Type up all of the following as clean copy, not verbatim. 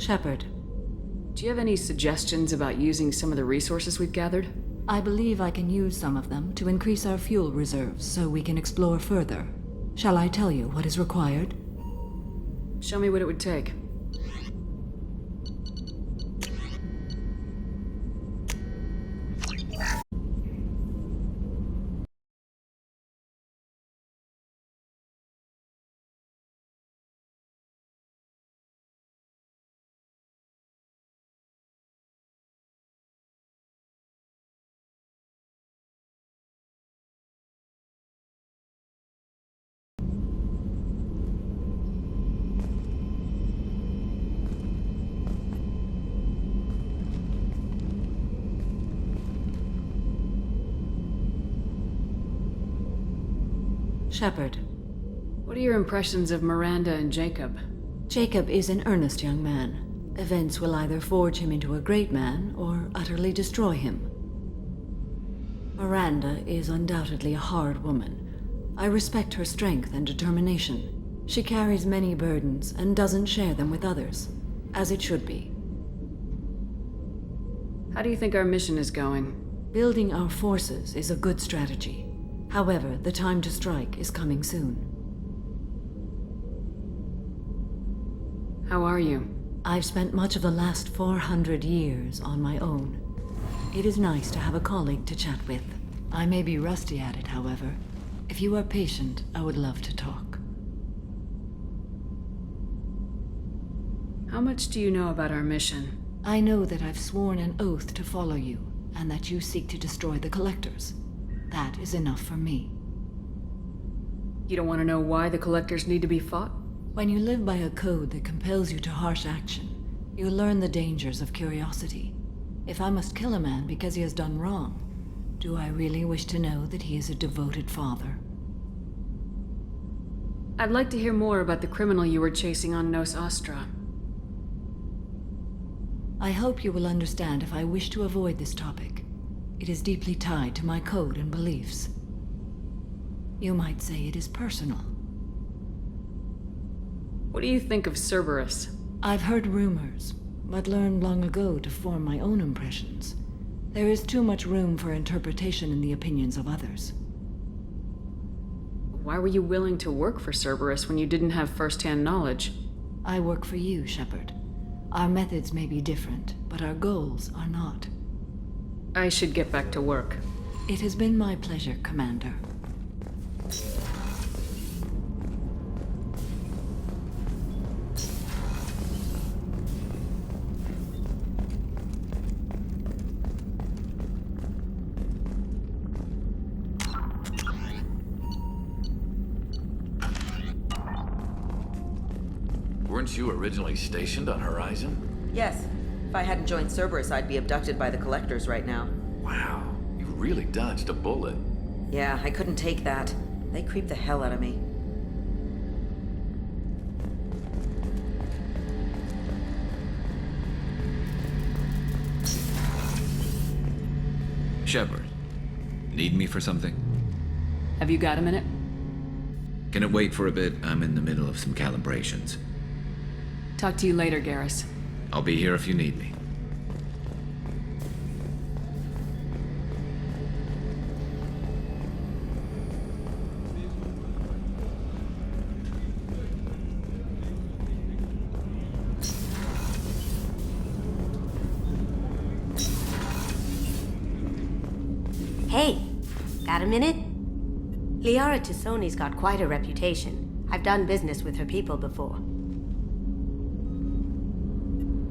Shepard, Do you have any suggestions about using some of the resources we've gathered? I believe I can use some of them to increase our fuel reserves so we can explore further. Shall I tell you what is required? Show me what it would take. Shepard, What are your impressions of Miranda and Jacob? Jacob is an earnest young man. Events will either forge him into a great man or utterly destroy him. Miranda is undoubtedly a hard woman. I respect her strength and determination. She carries many burdens and doesn't share them with others, as it should be. How do you think our mission is going? Building our forces is a good strategy. However, the time to strike is coming soon. How are you? I've spent much of the last 400 years on my own. It is nice to have a colleague to chat with. I may be rusty at it, however. If you are patient, I would love to talk. How much do you know about our mission? I know that I've sworn an oath to follow you, and that you seek to destroy the Collectors. That is enough for me. You don't want to know why the Collectors need to be fought? When you live by a code that compels you to harsh action, you learn the dangers of curiosity. If I must kill a man because he has done wrong, do I really wish to know that he is a devoted father? I'd like to hear more about the criminal you were chasing on Nos Astra. I hope you will understand if I wish to avoid this topic. It is deeply tied to my code and beliefs. You might say it is personal. What do you think of Cerberus? I've heard rumors, but learned long ago to form my own impressions. There is too much room for interpretation in the opinions of others. Why were you willing to work for Cerberus when you didn't have first-hand knowledge? I work for you, Shepard. Our methods may be different, but our goals are not. I should get back to work. It has been my pleasure, Commander. Weren't you originally stationed on Horizon? Yes. If I hadn't joined Cerberus, I'd be abducted by the Collectors right now. Wow, you really dodged a bullet. Yeah, I couldn't take that. They creep the hell out of me. Shepard, need me for something? Have you got a minute? Can it wait for a bit? I'm in the middle of some calibrations. Talk to you later, Garrus. I'll be here if you need me. Hey, got a minute? Liara Tassoni's got quite a reputation. I've done business with her people before.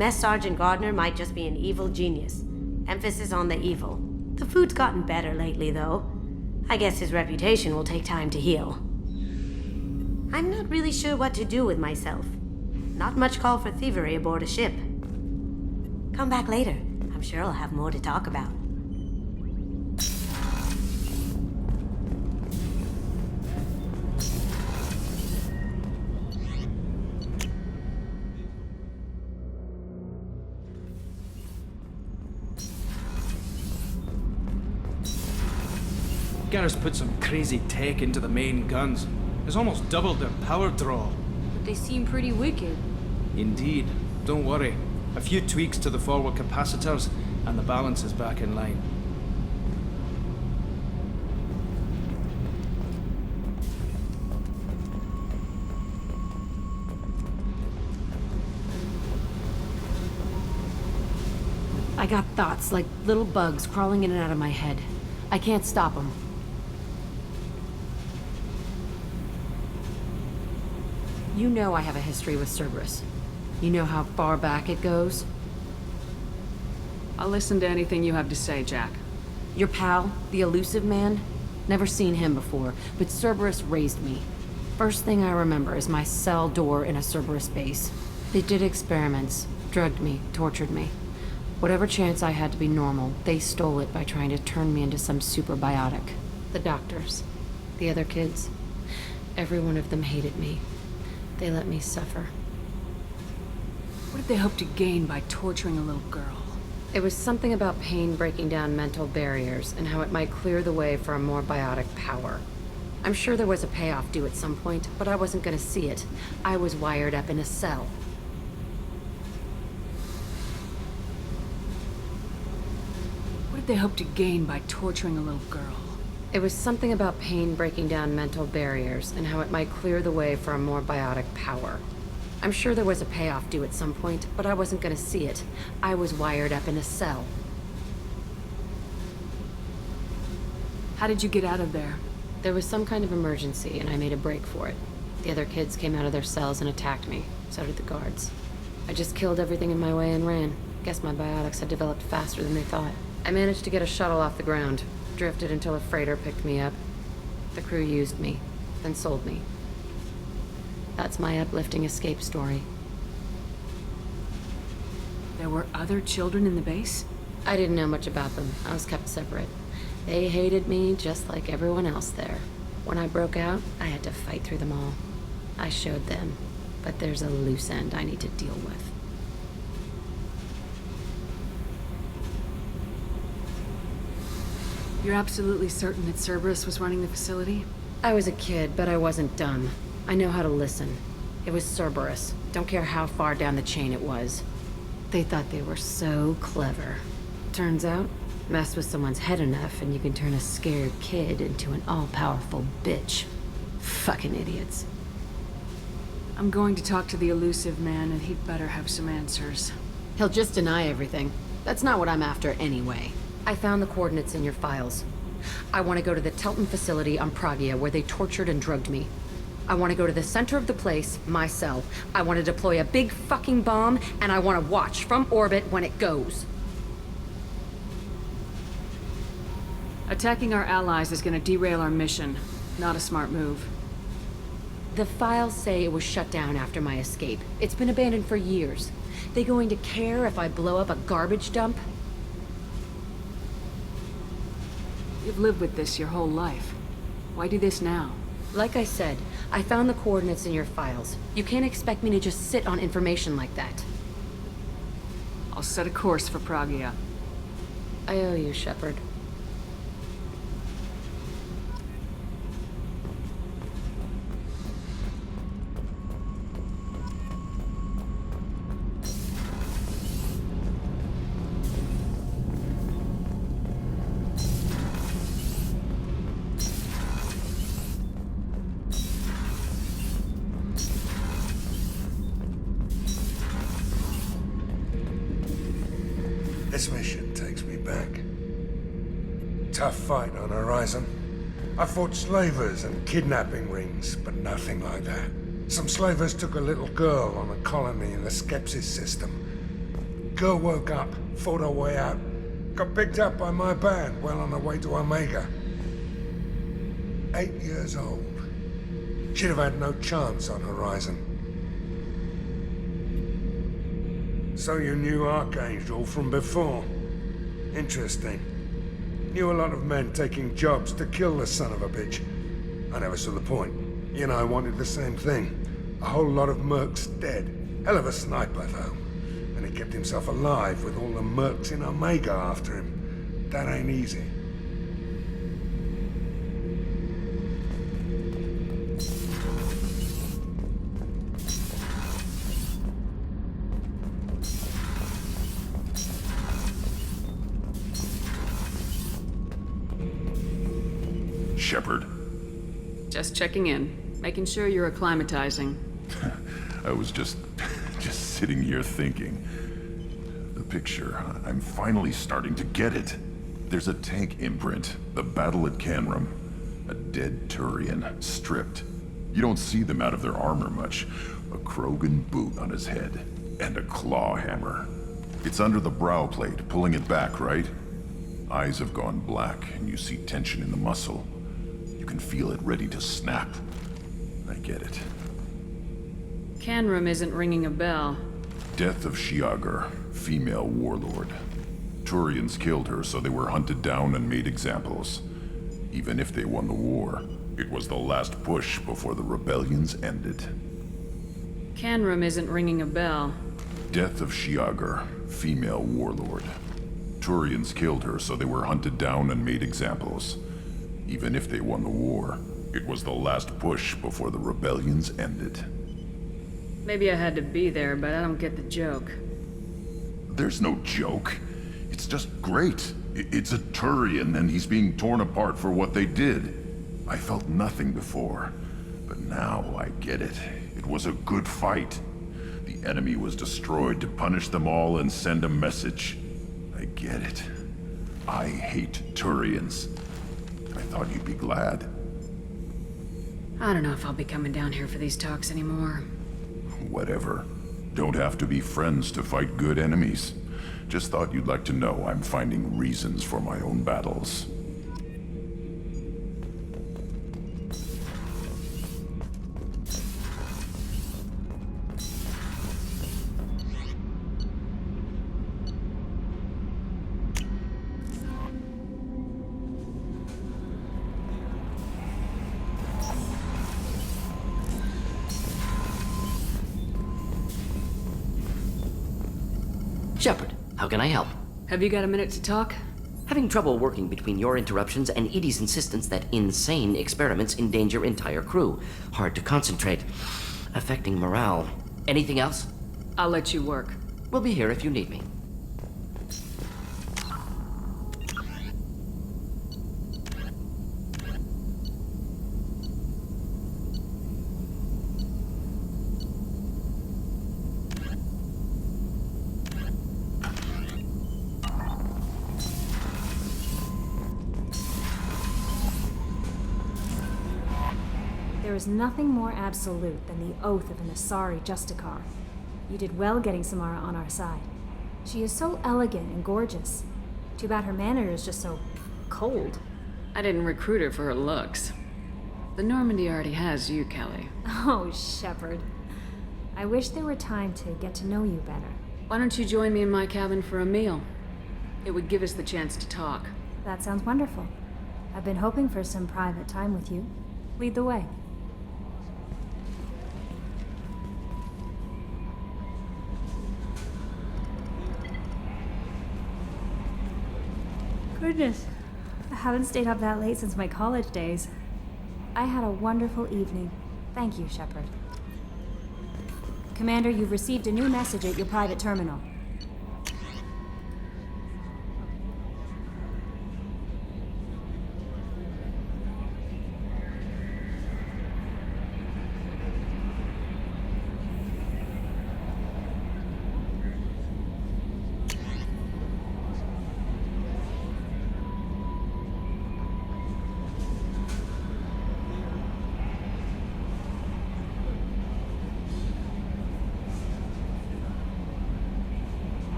Mess Sergeant Gardner might just be an evil genius. Emphasis on the evil. The food's gotten better lately, though. I guess his reputation will take time to heal. I'm not really sure what to do with myself. Not much call for thievery aboard a ship. Come back later. I'm sure I'll have more to talk about. Garrus put some crazy tech into the main guns. It's almost doubled their power draw. They seem pretty wicked. Indeed. don't worry. A few tweaks to the forward capacitors, and the balance is back in line. I got thoughts like little bugs crawling in and out of my head. I can't stop them. You know I have a history with Cerberus. You know how far back it goes? I'll listen to anything you have to say, Jack. Your pal, the elusive man? Never seen him before, but Cerberus raised me. First thing I remember is my cell door in a Cerberus base. They did experiments, drugged me, tortured me. Whatever chance I had to be normal, they stole it by trying to turn me into some superbiotic. The doctors, the other kids, every one of them hated me. They let me suffer. What did they hope to gain by torturing a little girl? It was something about pain breaking down mental barriers and how it might clear the way for a more biotic power. I'm sure there was a payoff due at some point, but I wasn't gonna see it. I was wired up in a cell. What did they hope to gain by torturing a little girl? It was something about pain breaking down mental barriers and how it might clear the way for a more biotic power. I'm sure there was a payoff due at some point, but I wasn't gonna see it. I was wired up in a cell. How did you get out of there? There was some kind of emergency, and I made a break for it. The other kids came out of their cells and attacked me. So did the guards. I just killed everything in my way and ran. Guess my biotics had developed faster than they thought. I managed to get a shuttle off the ground. Drifted until a freighter picked me up. The crew used me, then sold me. That's my uplifting escape story. There were other children in the base? I didn't know much about them. I was kept separate. They hated me just like everyone else there. When I broke out, I had to fight through them all. I showed them, but there's a loose end I need to deal with. You're absolutely certain that Cerberus was running the facility? I was a kid, but I wasn't dumb. I know how to listen. It was Cerberus. Don't care how far down the chain it was. They thought they were so clever. Turns out, mess with someone's head enough and you can turn a scared kid into an all-powerful bitch. Fucking idiots. I'm going to talk to the elusive man, and he'd better have some answers. He'll just deny everything. That's not what I'm after anyway. I found the coordinates in your files. I want to go to the Telton facility on Pragia where they tortured and drugged me. I want to go to the center of the place, my cell. I want to deploy a big fucking bomb, and I want to watch from orbit when it goes. Attacking our allies is going to derail our mission. Not a smart move. The files say it was shut down after my escape. It's been abandoned for years. They going to care if I blow up a garbage dump? You've lived with this your whole life. Why do this now? Like I said, I found the coordinates in your files. You can't expect me to just sit on information like that. I'll set a course for Pragia. I owe you, Shepard. This mission takes me back. Tough fight on Horizon. I fought slavers and kidnapping rings, but nothing like that. Some slavers took a little girl on a colony in the Skepsis system. Girl woke up, fought her way out, got picked up by my band well on her way to Omega. 8 years old. She'd have had no chance on Horizon. So you knew Archangel from before. Interesting. Knew a lot of men taking jobs to kill the son of a bitch. I never saw the point. You know, I wanted the same thing. A whole lot of mercs dead. Hell of a sniper, though. And he kept himself alive with all the mercs in Omega after him. That ain't easy. Shepard? Just checking in, making sure you're acclimatizing. I was just sitting here thinking. The picture, I'm finally starting to get it. There's a tank imprint, the battle at Canrum. A dead Turian, stripped. You don't see them out of their armor much. A Krogan boot on his head, and a claw hammer. It's under the brow plate, pulling it back, right? Eyes have gone black, and you see tension in the muscle. You can feel it ready to snap. I get it. Canrum isn't ringing a bell. Death of Shiagar, female warlord. Turians killed her, so they were hunted down and made examples. Even if they won the war, it was the last push before the rebellions ended. Canrum isn't ringing a bell. Death of Shiagar, female warlord. Turians killed her, so they were hunted down and made examples. Even if they won the war, it was the last push before the rebellions ended. Maybe I had to be there, but I don't get the joke. There's no joke. It's just great. It's a Turian, and he's being torn apart for what they did. I felt nothing before, but now I get it. It was a good fight. The enemy was destroyed to punish them all and send a message. I get it. I hate Turians. I thought you'd be glad. I don't know if I'll be coming down here for these talks anymore. Whatever. Don't have to be friends to fight good enemies. Just thought you'd like to know I'm finding reasons for my own battles. Shepard, how can I help? Have you got a minute to talk? Having trouble working between your interruptions and Edie's insistence that insane experiments endanger entire crew. Hard to concentrate. Affecting morale. Anything else? I'll let you work. We'll be here if you need me. There is nothing more absolute than the oath of an Asari Justicar. You did well getting Samara on our side. She is so elegant and gorgeous. Too bad her manner is just so cold. I didn't recruit her for her looks. The Normandy already has you, Kelly. Oh, Shepard. I wish there were time to get to know you better. Why don't you join me in my cabin for a meal? It would give us the chance to talk. That sounds wonderful. I've been hoping for some private time with you. Lead the way. Goodness, I haven't stayed up that late since my college days. I had a wonderful evening. Thank you, Shepard. Commander, you've received a new message at your private terminal.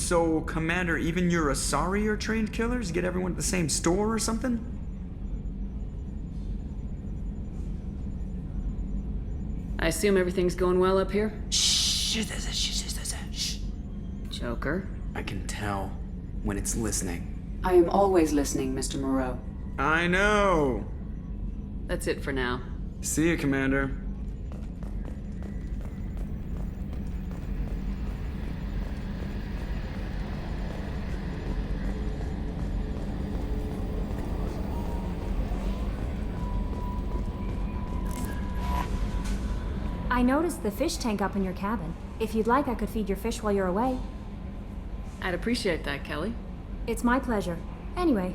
So, Commander, even your Asari are trained killers? Get everyone at the same store or something? I assume everything's going well up here? Shh. Joker? I can tell when it's listening. I am always listening, Mr. Moreau. I know! That's it for now. See you, Commander. I noticed the fish tank up in your cabin. If you'd like, I could feed your fish while you're away. I'd appreciate that, Kelly. It's my pleasure. Anyway,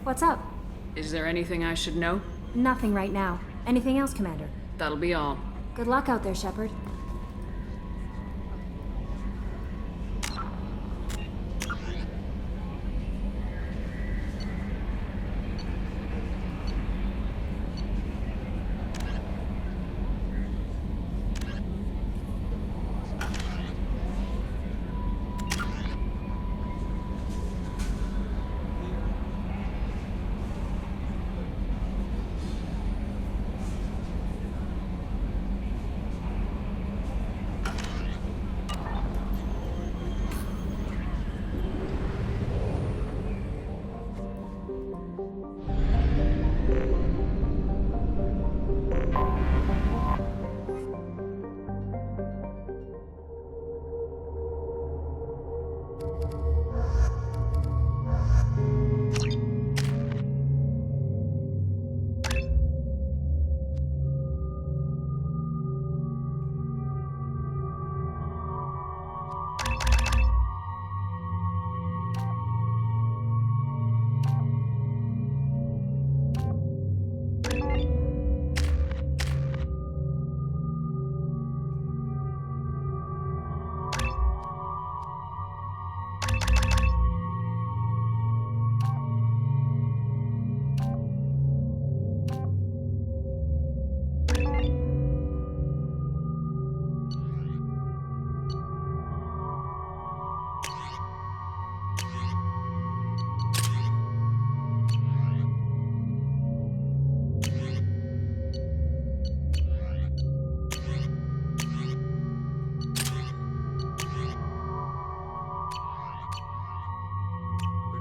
what's up? Is there anything I should know? Nothing right now. Anything else, Commander? That'll be all. Good luck out there, Shepard.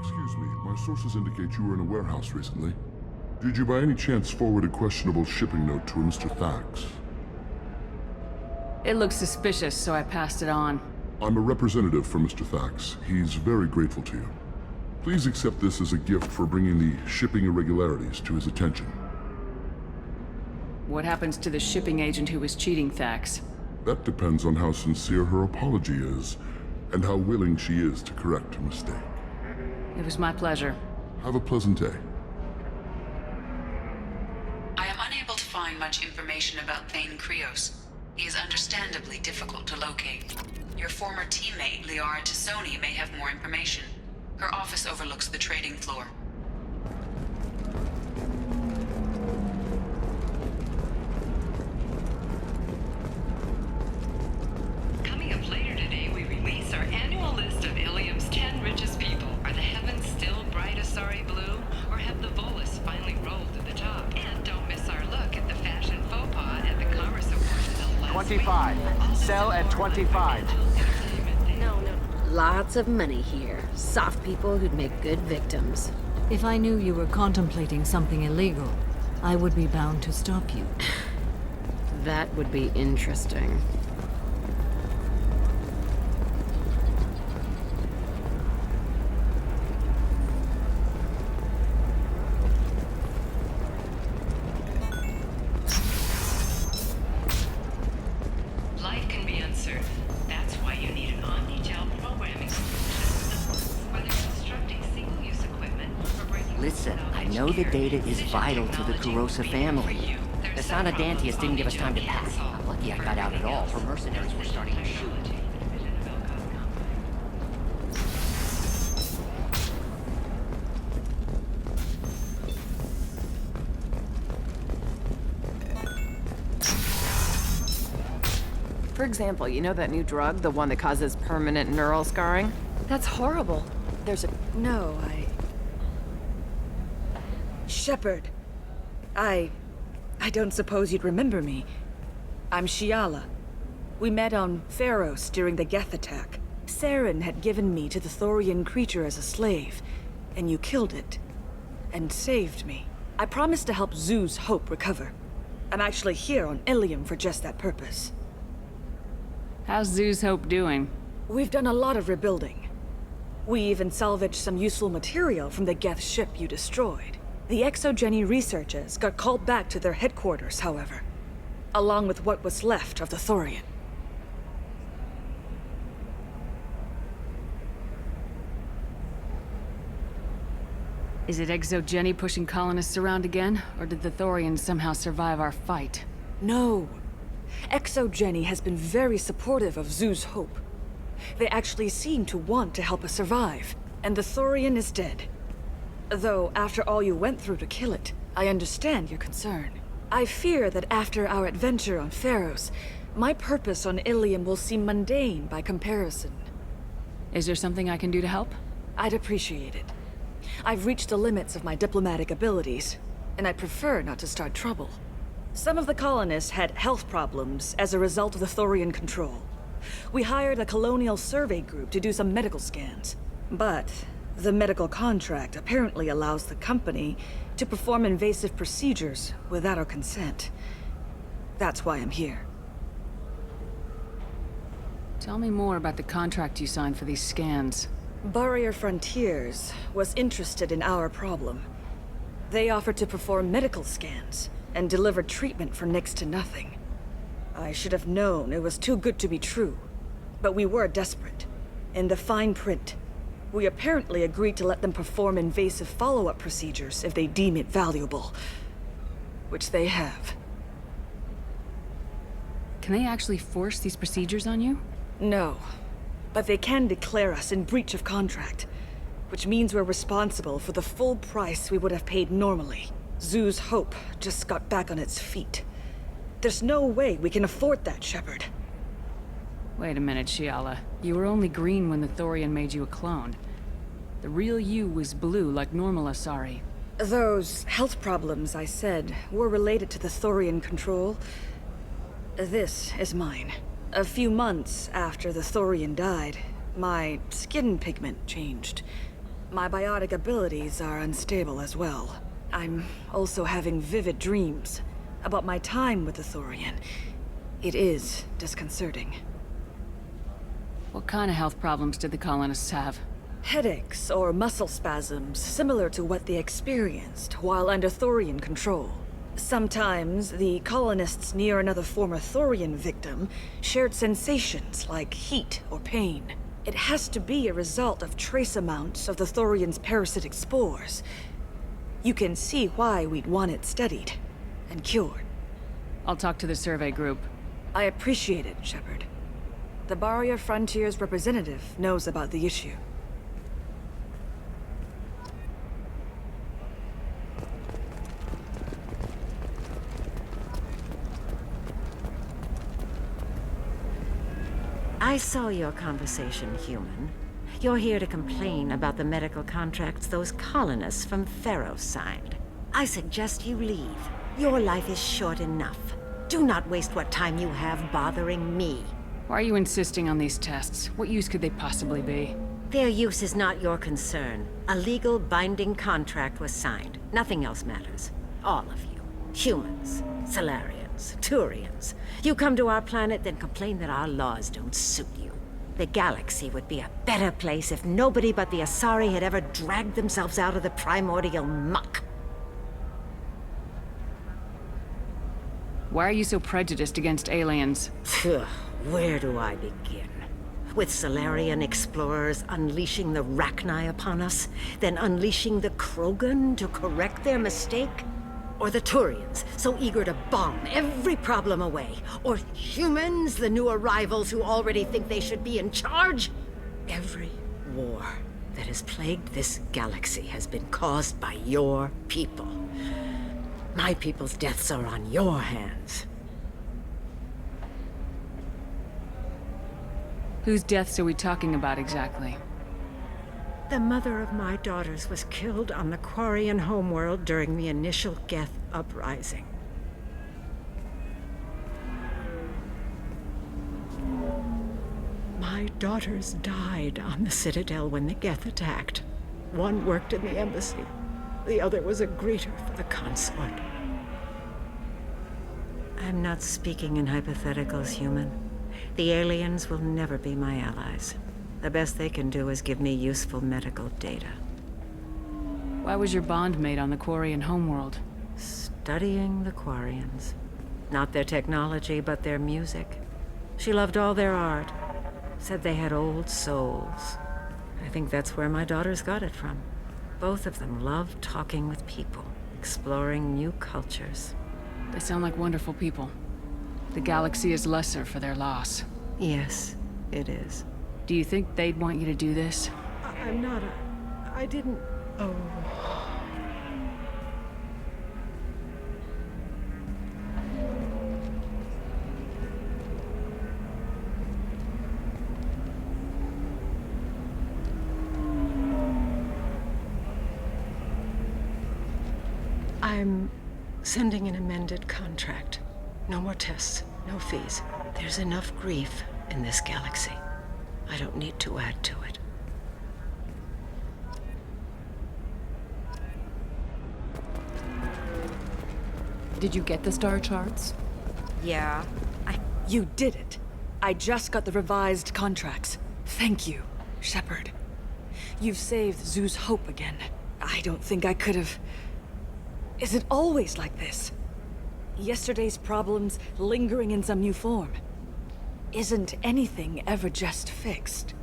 Excuse me, my sources indicate you were in a warehouse recently. Did you by any chance forward a questionable shipping note to a Mr. Thax? It looks suspicious, so I passed it on. I'm a representative for Mr. Thax. He's very grateful to you. Please accept this as a gift for bringing the shipping irregularities to his attention. What happens to the shipping agent who was cheating Thax? That depends on how sincere her apology is, and how willing she is to correct her mistake. It was my pleasure. Have a pleasant day. I am unable to find much information about Thane Krios. He is understandably difficult to locate. Your former teammate, Liara Tassoni, may have more information. Her office overlooks the trading floor. Coming up later today, we release our annual list of Ilium's 10 richest people. Are the heavens still bright Asari blue, or have the Volus finally rolled to the top? And don't miss our look at the fashion faux pas at the Commerce Awards held last 25. Sell at 25. No. Lots of money here. Soft people who'd make good victims. If I knew you were contemplating something illegal, I would be bound to stop you. That would be interesting. Life can be uncertain. That's why you need an omni-gel programming solution. Whether constructing single-use equipment or breaking... Listen, I know the data is vital to the Kurosa family. The Sana Dantius didn't give us time to pack. I'm lucky I got out at all. Her mercenaries were starting to shoot. For example, you know that new drug, the one that causes permanent neural scarring? That's horrible. No, Shepard. I don't suppose you'd remember me. I'm Shiala. We met on Pharos during the Geth attack. Saren had given me to the Thorian creature as a slave, and you killed it. And saved me. I promised to help Zoo's Hope recover. I'm actually here on Ilium for just that purpose. How's Zoo's Hope doing? We've done a lot of rebuilding. We even salvaged some useful material from the Geth ship you destroyed. The Exogeny researchers got called back to their headquarters, however, along with what was left of the Thorian. Is it Exogeny pushing colonists around again, or did the Thorians somehow survive our fight? No. Exogeny has been very supportive of Zoo's Hope. They actually seem to want to help us survive, and the Thorian is dead. Though, after all you went through to kill it, I understand your concern. I fear that after our adventure on Pharos, my purpose on Ilium will seem mundane by comparison. Is there something I can do to help? I'd appreciate it. I've reached the limits of my diplomatic abilities, and I prefer not to start trouble. Some of the colonists had health problems as a result of the Thorian control. We hired a colonial survey group to do some medical scans, but the medical contract apparently allows the company to perform invasive procedures without our consent. That's why I'm here. Tell me more about the contract you signed for these scans. Barrier Frontiers was interested in our problem. They offered to perform medical scans and deliver treatment for next to nothing. I should have known it was too good to be true, but we were desperate. In the fine print, we apparently agreed to let them perform invasive follow-up procedures if they deem it valuable. Which they have. Can they actually force these procedures on you? No. But they can declare us in breach of contract, which means we're responsible for the full price we would have paid normally. Zoo's Hope just got back on its feet. There's no way we can afford that, Shepard. Wait a minute, Shiala. You were only green when the Thorian made you a clone. The real you was blue like normal Asari. Those health problems I said were related to the Thorian control. This is mine. A few months after the Thorian died, my skin pigment changed. My biotic abilities are unstable as well. I'm also having vivid dreams about my time with the Thorian. It is disconcerting. What kind of health problems did the colonists have? Headaches or muscle spasms similar to what they experienced while under Thorian control. Sometimes, the colonists near another former Thorian victim shared sensations like heat or pain. It has to be a result of trace amounts of the Thorian's parasitic spores. You can see why we'd want it studied and cured. I'll talk to the survey group. I appreciate it, Shepard. The Barrier Frontiers representative knows about the issue. I saw your conversation, human. You're here to complain about the medical contracts those colonists from Pharos signed. I suggest you leave. Your life is short enough. Do not waste what time you have bothering me. Why are you insisting on these tests? What use could they possibly be? Their use is not your concern. A legal binding contract was signed. Nothing else matters. All of you. Humans, Solarians, Turians. You come to our planet, then complain that our laws don't suit you. The galaxy would be a better place if nobody but the Asari had ever dragged themselves out of the primordial muck. Why are you so prejudiced against aliens? Where do I begin? With Solarian explorers unleashing the Rachni upon us, then unleashing the Krogan to correct their mistake? Or the Turians, so eager to bomb every problem away? Or humans, the new arrivals who already think they should be in charge? Every war that has plagued this galaxy has been caused by your people. My people's deaths are on your hands. Whose deaths are we talking about exactly? The mother of my daughters was killed on the Quarian homeworld during the initial Geth uprising. My daughters died on the Citadel when the Geth attacked. One worked in the embassy. The other was a greeter for the consort. I'm not speaking in hypotheticals, human. The aliens will never be my allies. The best they can do is give me useful medical data. Why was your bond made on the Quarian homeworld? Studying the Quarians. Not their technology, but their music. She loved all their art. Said they had old souls. I think that's where my daughters got it from. Both of them loved talking with people, exploring new cultures. They sound like wonderful people. The galaxy is lesser for their loss. Yes, it is. Do you think they'd want you to do this? I'm not I didn't... Oh... I'm sending an amended contract. No more tests, no fees. There's enough grief in this galaxy. I don't need to add to it. Did you get the star charts? Yeah. You did it. I just got the revised contracts. Thank you, Shepard. You've saved Zoo's hope again. I don't think I could have... Is it always like this? Yesterday's problems lingering in some new form. Isn't anything ever just fixed?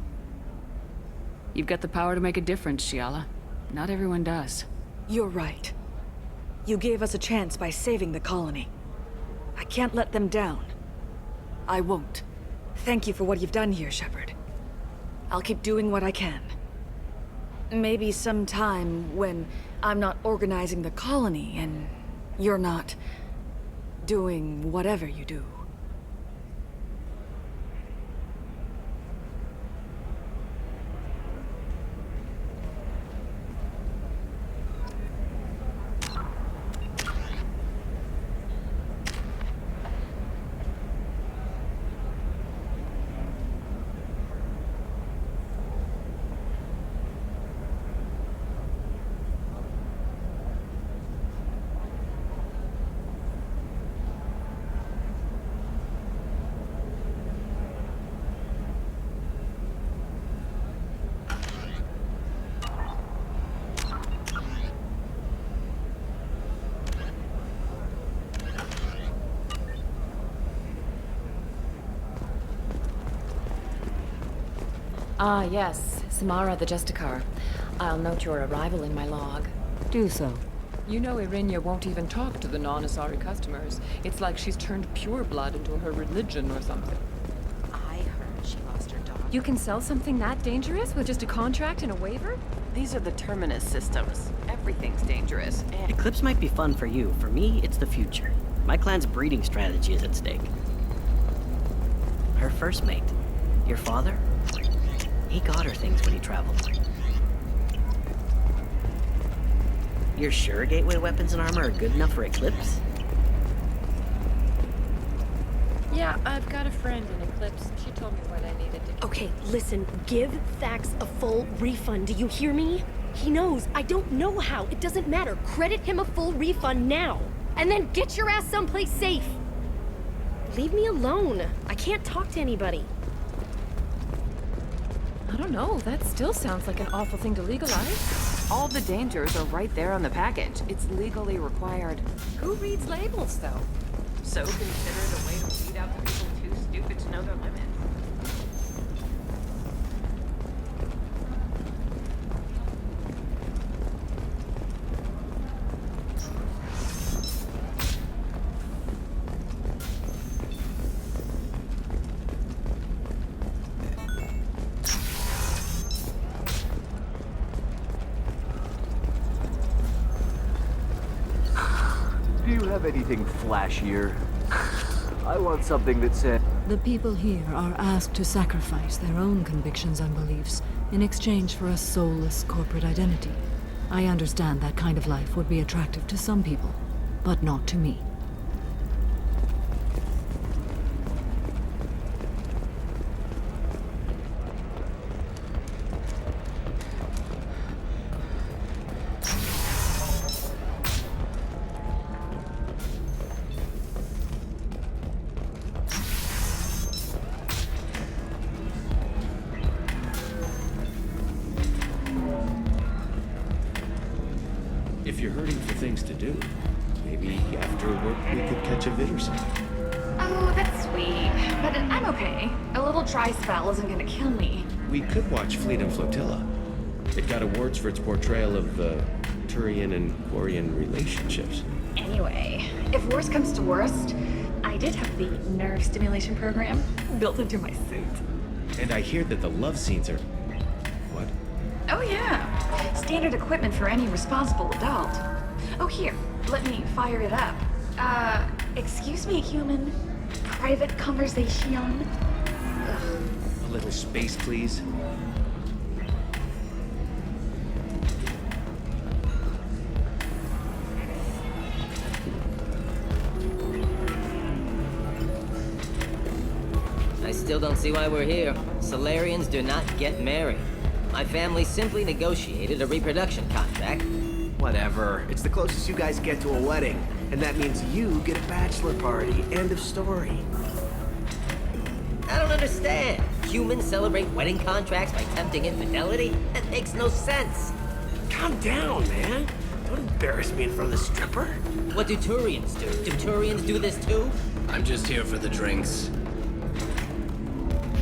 You've got the power to make a difference, Shiala. Not everyone does. You're right. You gave us a chance by saving the colony. I can't let them down. I won't. Thank you for what you've done here, Shepard. I'll keep doing what I can. Maybe sometime when I'm not organizing the colony and you're not doing whatever you do. Ah, yes. Samara the Justicar. I'll note your arrival in my log. Do so. You know Irinia won't even talk to the non-Asari customers. It's like she's turned pure blood into her religion or something. I heard she lost her dog. You can sell something that dangerous with just a contract and a waiver? These are the Terminus systems. Everything's dangerous. And Eclipse might be fun for you. For me, it's the future. My clan's breeding strategy is at stake. Her first mate, your father, he got her things when he traveled. You're sure gateway weapons and armor are good enough for Eclipse? Yeah, I've got a friend in Eclipse. She told me what I needed to do. Okay, listen, give Thax a full refund. Do you hear me? He knows. I don't know how. It doesn't matter. Credit him a full refund now. And then get your ass someplace safe. Leave me alone. I can't talk to anybody. I don't know. That still sounds like an awful thing to legalize. all the dangers are right there on the package. It's legally required. Who reads labels, though? So considered a way to weed out the people too stupid to know their limits. Do you have anything flashier? I want something that said... The people here are asked to sacrifice their own convictions and beliefs in exchange for a soulless corporate identity. I understand that kind of life would be attractive to some people, but not to me. If you're hurting for things to do, maybe after work we could catch a vid or something. Oh, that's sweet. But I'm okay. A little dry spell isn't gonna kill me. We could watch Fleet and Flotilla. It got awards for its portrayal of Turian and Quarian relationships. Anyway, if worst comes to worst, I did have the nerve stimulation program built into my suit. And I hear that the love scenes are... What? Oh yeah. Standard equipment for any responsible adult. Oh here, let me fire it up. Excuse me, human. Private conversation. Ugh. A little space, please. I still don't see why we're here. Solarians do not get married. My family simply negotiated a reproduction contract. Whatever. It's the closest you guys get to a wedding. And that means you get a bachelor party. End of story. I don't understand. Humans celebrate wedding contracts by tempting infidelity? That makes no sense. Calm down, man. Don't embarrass me in front of the stripper. What do Turians do? Do Turians do this too? I'm just here for the drinks.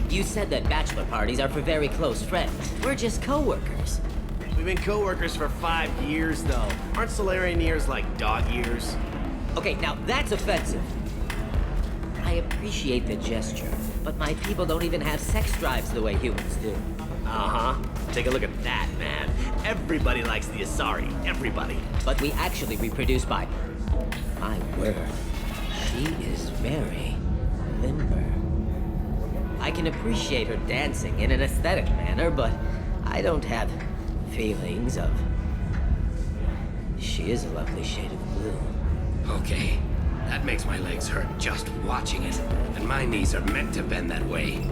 You said that bachelor parties are for very close friends. We're just co-workers. We've been co-workers for 5 years, though. Aren't Solarian years like dog years? Okay, now that's offensive. I appreciate the gesture, but my people don't even have sex drives the way humans do. Uh-huh. Take a look at that, man. Everybody likes the Asari. Everybody. But we actually reproduce by... My word. She is very limber. I can appreciate her dancing in an aesthetic manner, but I don't have feelings of... She is a lovely shade of blue. Okay, that makes my legs hurt just watching it. And my knees are meant to bend that way.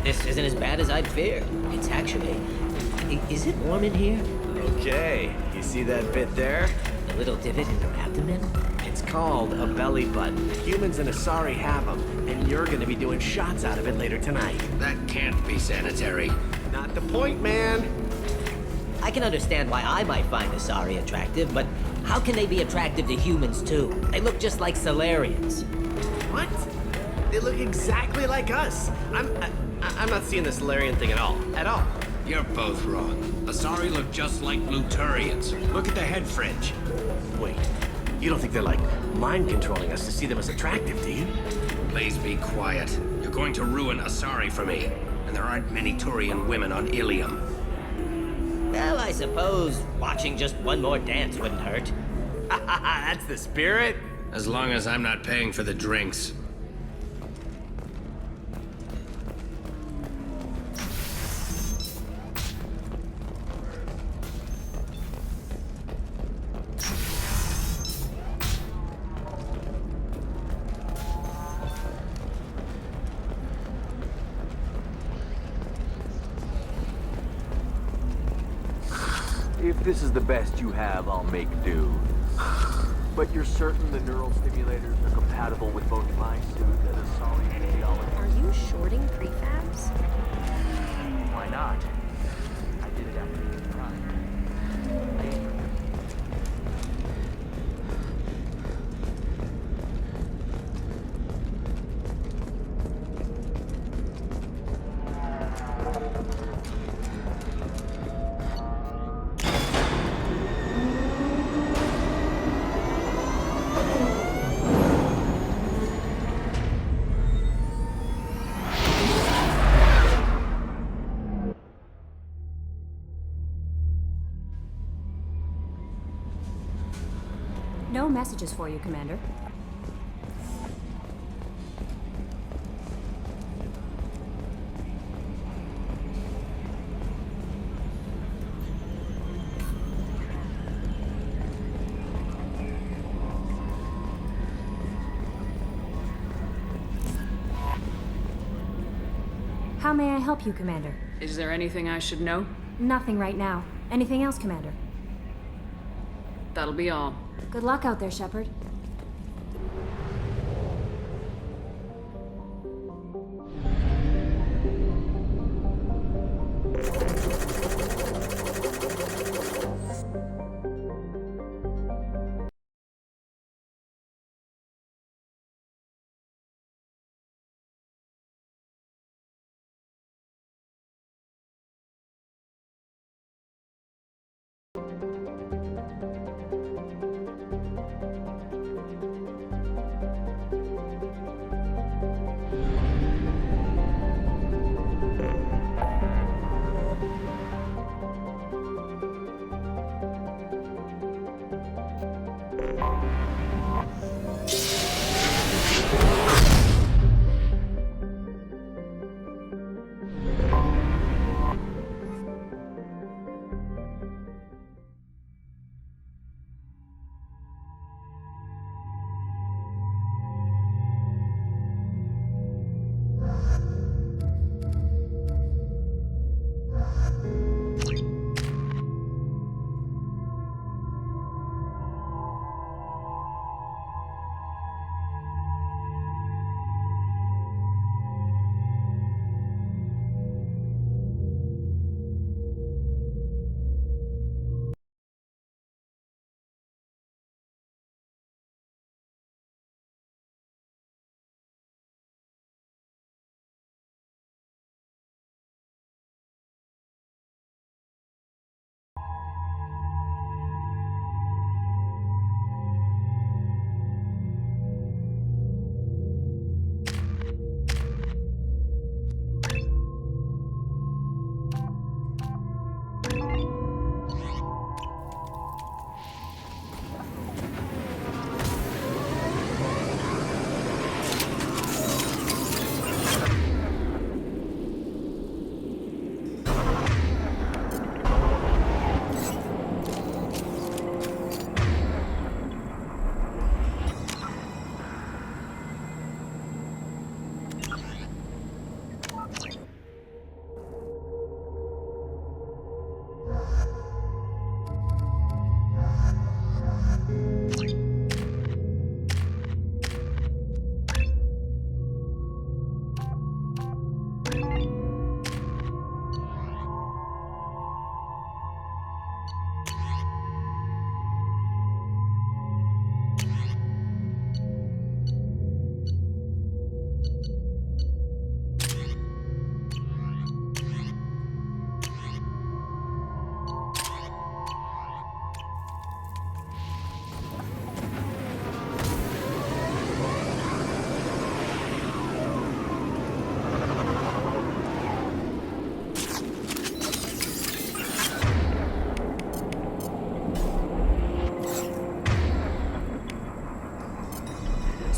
This isn't as bad as I'd feared. It's actually... Is it warm in here? Okay, you see that bit there? The little divot in her abdomen? It's called a belly button. Humans and Asari have them, and you're gonna be doing shots out of it later tonight. That can't be sanitary. Not the point, man. I can understand why I might find Asari attractive, but how can they be attractive to humans too? They look just like Solarians. What? They look exactly like us. I'm not seeing the Solarian thing at all. At all. You're both wrong. Asari look just like Bluturians. Look at the head fringe. Wait. You don't think they're like mind controlling us to see them as attractive, do you? Please be quiet. You're going to ruin Asari for me. And there aren't many Turian women on Ilium. Well, I suppose watching just one more dance wouldn't hurt. That's the spirit. As long as I'm not paying for the drinks. If this is the best you have, I'll make do. But you're certain the neural stimulators are compatible with both my suit and Asari physiology? Are you shorting prefabs? Why not? I did it after being tried. No messages for you, Commander. How may I help you, Commander? Is there anything I should know? Nothing right now. Anything else, Commander? That'll be all. Good luck out there, Shepard.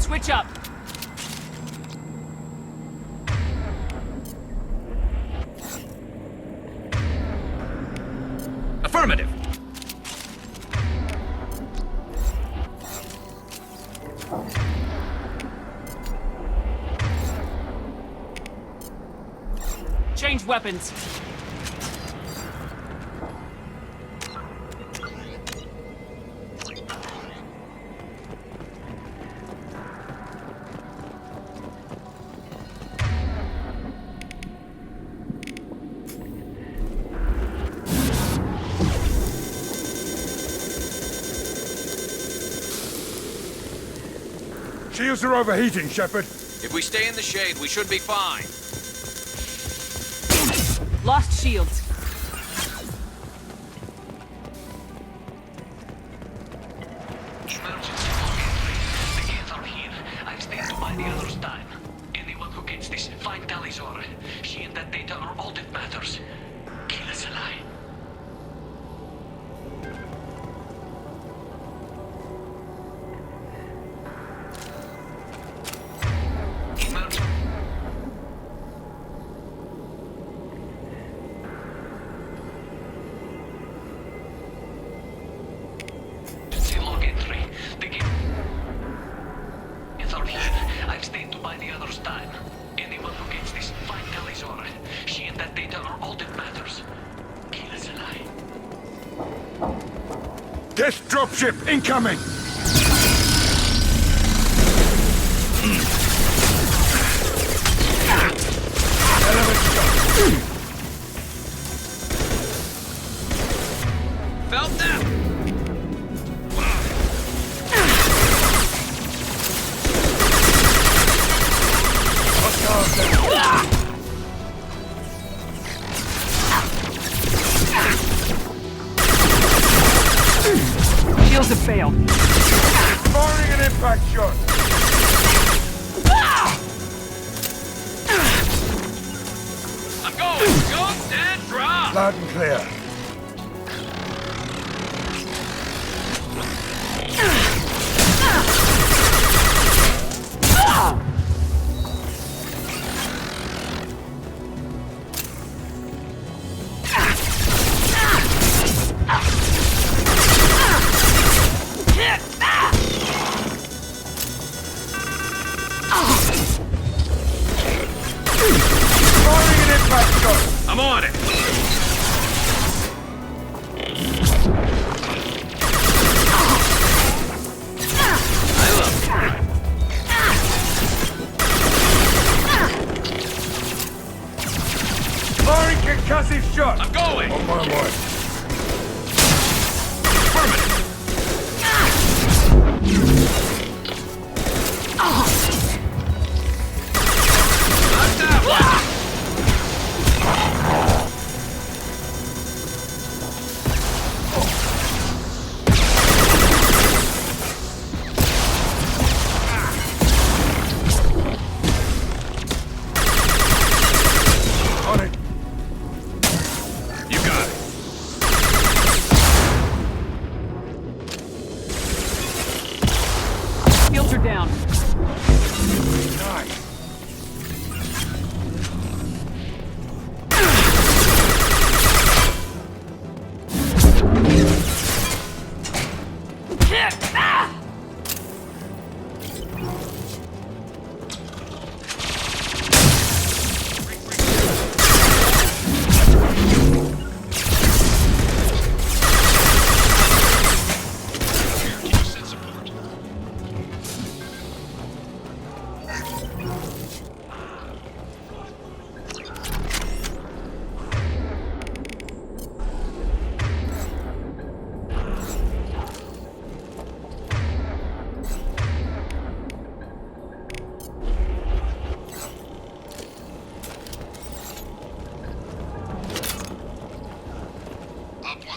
Switch up! Affirmative. Change weapons. Shields are overheating, Shepard. If we stay in the shade, we should be fine. Lost shields. Emergency The gates are here. I've stayed to buy the others time. Anyone who gets this, find Talizor. She and that data are all that matters. Kill us alive. Log entry. The gate. It's all here. I've stayed to buy the Guest dropship incoming! Felt that! Shields have failed. Firing an impact shot! I'm going! Go, stand, drop! Loud and clear. Firing an impact shot! I'm on it! Firing concussive shot! I'm going! On my way. Knocked out! On it. You got it. Shields are down. Nice.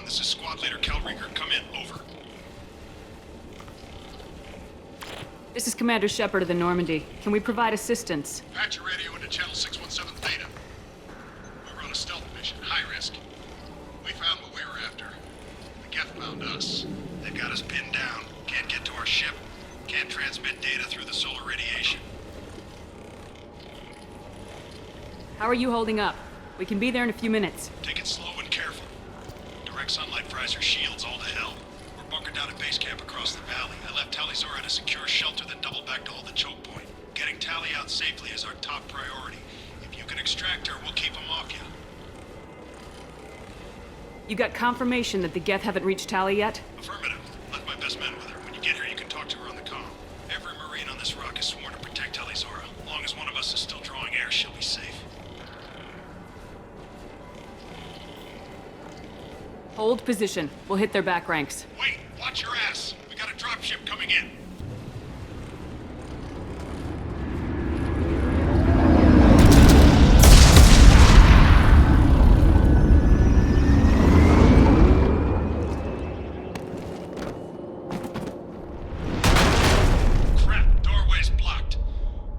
This is Squad Leader Calringer. Come in. Over. This is Commander Shepard of the Normandy. Can we provide assistance? Patch your radio into Channel 617 Theta. We run a stealth mission. High risk. We found what we were after. The Geth found us. They've got us pinned down. Can't get to our ship. Can't transmit data through the solar radiation. How are you holding up? We can be there in a few minutes. Take it slow and careful. Direct sunlight fries our shields all to hell. We're bunkered down at base camp across the valley. I left Talizora at a secure shelter, then doubled back to hold the choke point. Getting Tali out safely is our top priority. If you can extract her, we'll keep them off you. You got confirmation that the Geth haven't reached Tali yet? Affirmative. Left my best men with her. When you get here, you can talk to her on the comm. Every Marine on this rock is sworn to protect Talizora. As long as one of us is still drawing air, she'll be safe. Hold position. We'll hit their back ranks. Wait! Watch your ass! We got a dropship coming in! Crap! Doorway's blocked.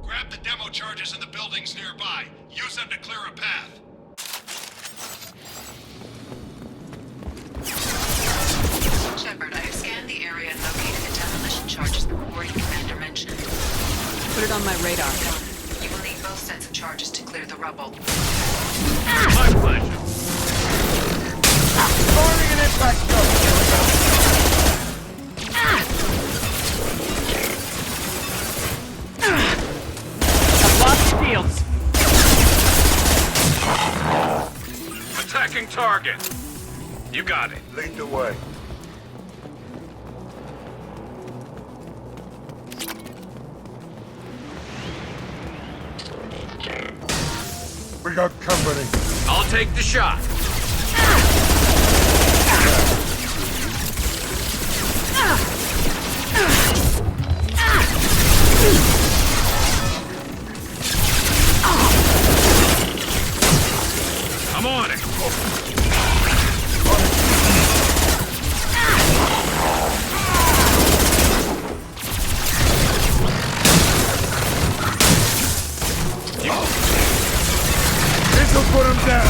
Grab the demo charges in the buildings nearby. Use them to clear a path. Shepard, I have scanned the area and located the demolition charges the reporting commander mentioned. Put it on my radar. You will need both sets of charges to clear the rubble. My pleasure. Firing an impact I've lost shields. Attacking target. You got it. Lead the way. We got company. I'll take the shot. I'm on it. This'll put him down.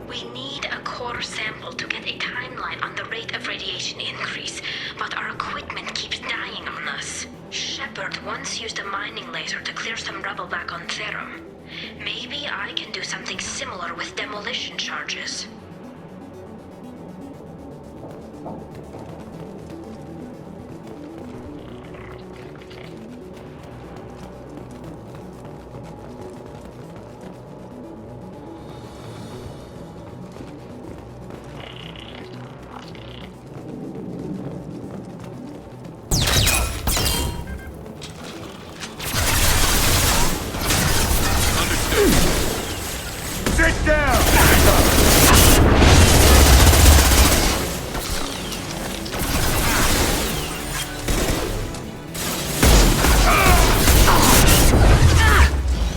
We need a core sample to get a timeline on the rate of radiation increase, but our equipment keeps dying on us. Shepard once used a mining laser to clear some rubble back on Therum. Maybe I can do something similar with demolition charges. Sit down!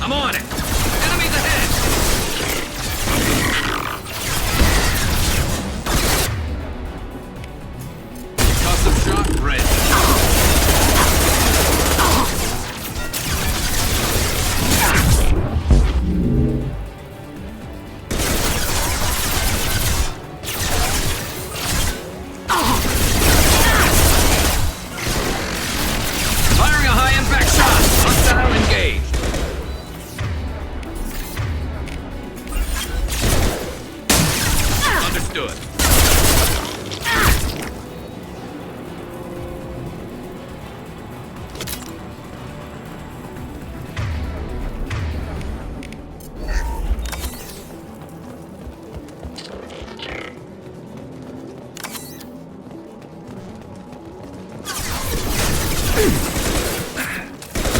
I'm on it. Enemies ahead. Toss of shot red. Firing a high impact shot. Hostile engaged. Understood.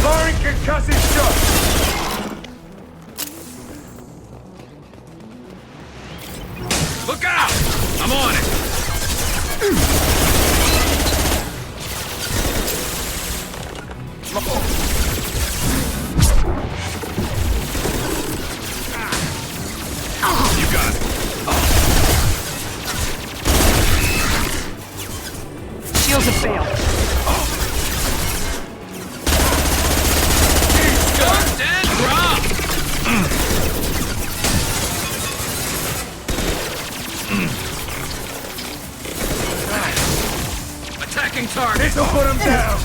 Firing concussive shot! Look out! I'm on it. You got it. Shields have failed. Ducked and dropped. Attacking target. This'll put him down.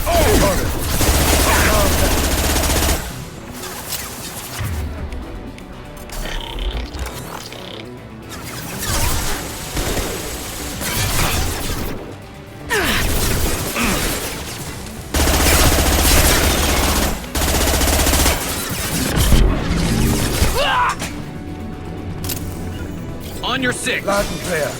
On your six. Loud and clear.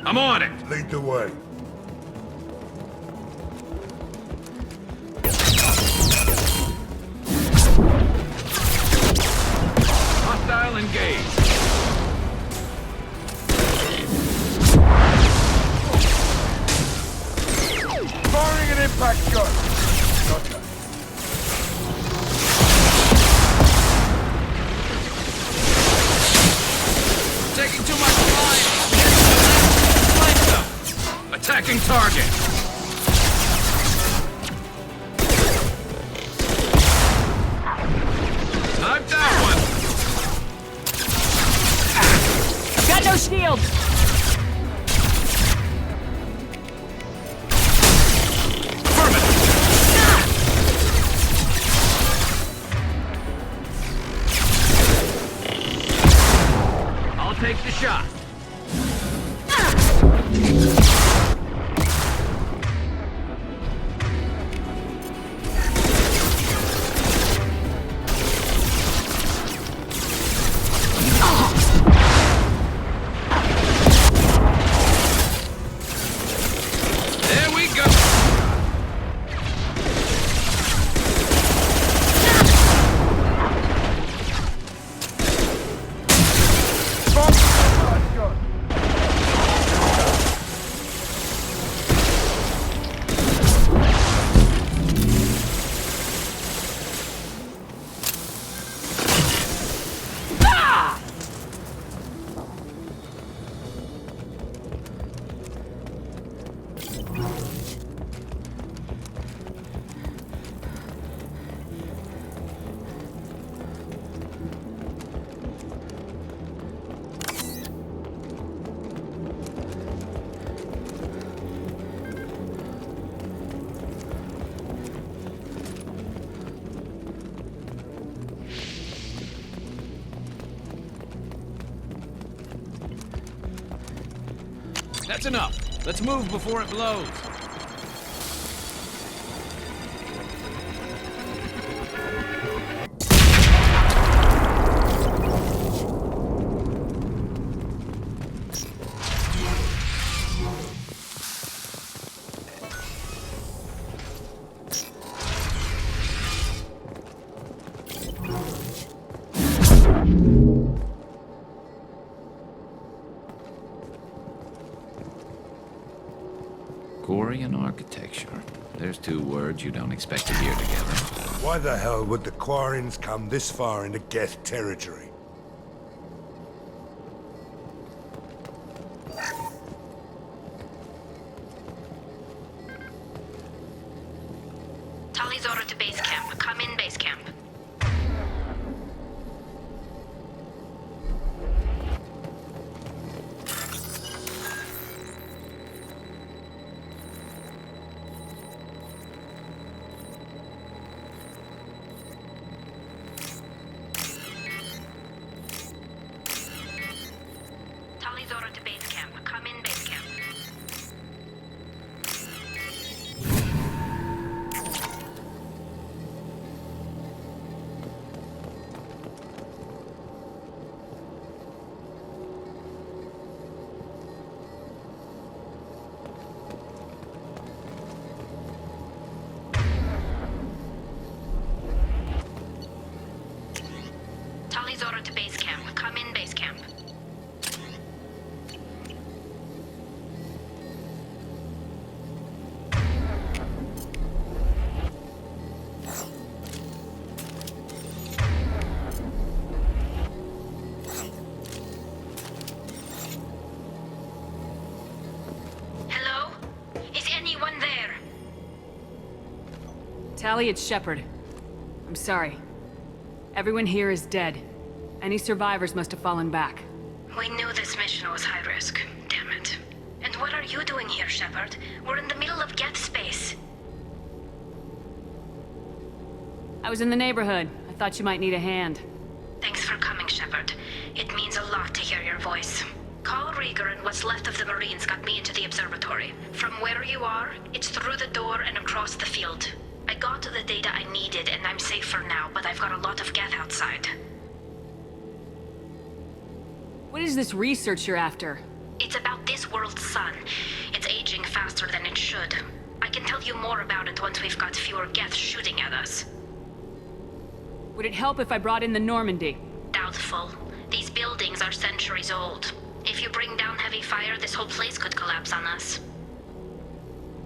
I'm on it. Lead the way. Hostile engaged. Firing an impact shot. Gotcha. Taking too much flying. Flank them. That's enough. Let's move before it blows. Quarian architecture. There's two words you don't expect to hear together. Why the hell would the Quarians come this far into Geth territory? Tali's order to base camp. Come in base camp. Tali's order to base camp. Come in base camp. Tali's order to base camp. Come in base camp. Hello? Is anyone there? Tali, it's Shepard. I'm sorry. Everyone here is dead. Any survivors must have fallen back. We knew this mission was high risk. Damn it. And what are you doing here, Shepard? We're in the middle of Geth space. I was in the neighborhood. I thought you might need a hand. Thanks for coming, Shepard. It means a lot to hear your voice. Call Rieger and what's left of the Marines got me into the observatory. From where you are, it's through the door and across the field. I got the data I needed and I'm safe for now, but I've got a lot of Geth outside. What is this research you're after? It's about this world's sun. It's aging faster than it should. I can tell you more about it once we've got fewer Geth shooting at us. Would it help if I brought in the Normandy? Doubtful. These buildings are centuries old. If you bring down heavy fire, this whole place could collapse on us.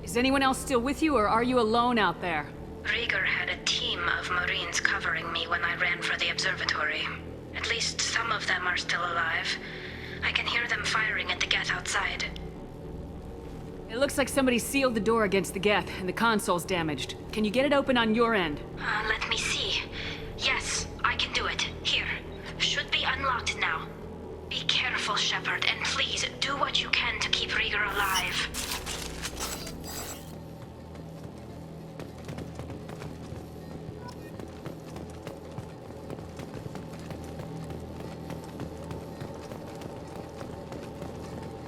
Is anyone else still with you, or are you alone out there? Rieger had a team of Marines covering me when I ran for the observatory. At least some of them are still alive. I can hear them firing at the Geth outside. It looks like somebody sealed the door against the Geth, and the console's damaged. Can you get it open on your end? Let me see. Yes, I can do it. Here. Should be unlocked now. Be careful, Shepard, and please do what you can to keep Rieger alive.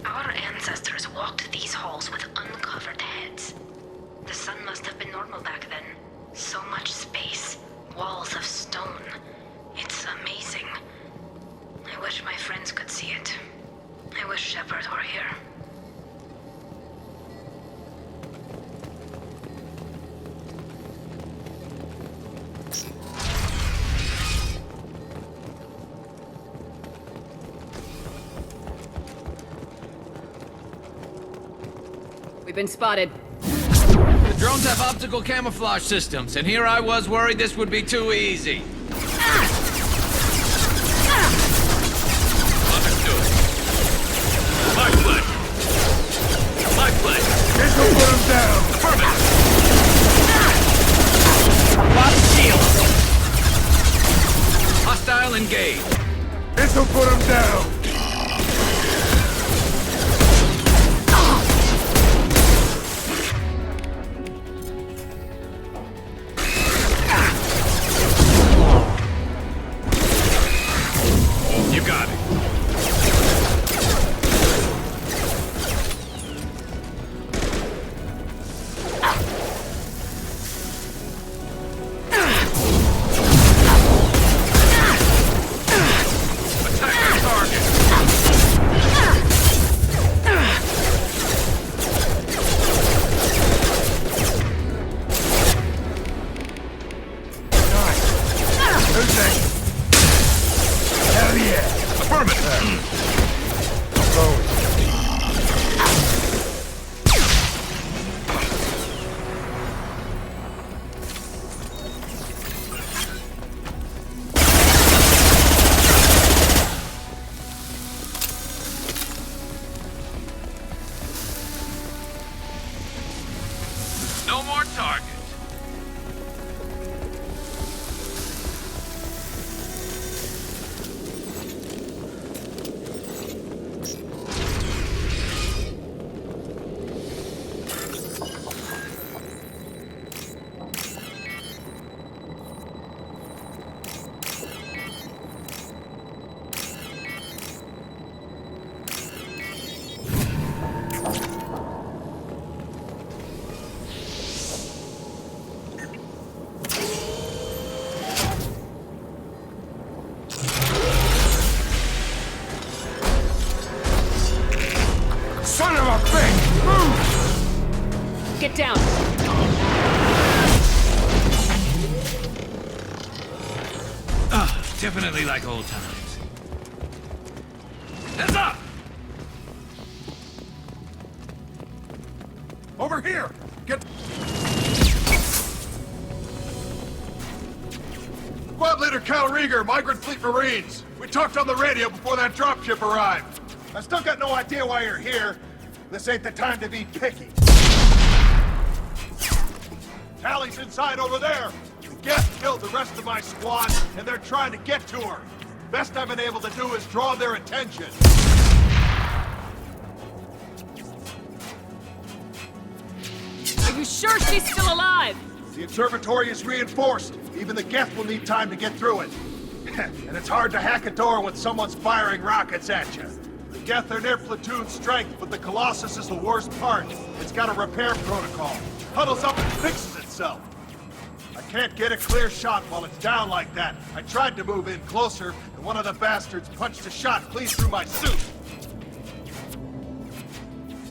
Our ancestors walked these halls with uncovered heads. The sun must have been normal back then. So much space, walls of stone. It's amazing. I wish my friends could see it. I wish Shepard were here. We've been spotted. The drones have optical camouflage systems, and here I was worried this would be too easy. Understood. My play. My play. This will put him down. Affirmative. Pop shield. Hostile engaged. This will put him down. You got it. Definitely like old times. Heads up! Over here! Get... Squad Leader Cal Rieger, Migrant Fleet Marines. We talked on the radio before that dropship arrived. I still got no idea why you're here. This ain't the time to be picky. Tally's inside over there. The Geth killed the rest of my squad, and they're trying to get to her. Best I've been able to do is draw their attention. Are you sure she's still alive? The observatory is reinforced. Even the Geth will need time to get through it. And it's hard to hack a door when someone's firing rockets at you. The Geth are near platoon strength, but the Colossus is the worst part. It's got a repair protocol. Huddles up and fixes itself. I can't get a clear shot while it's down like that. I tried to move in closer, and one of the bastards punched a shot clean through my suit.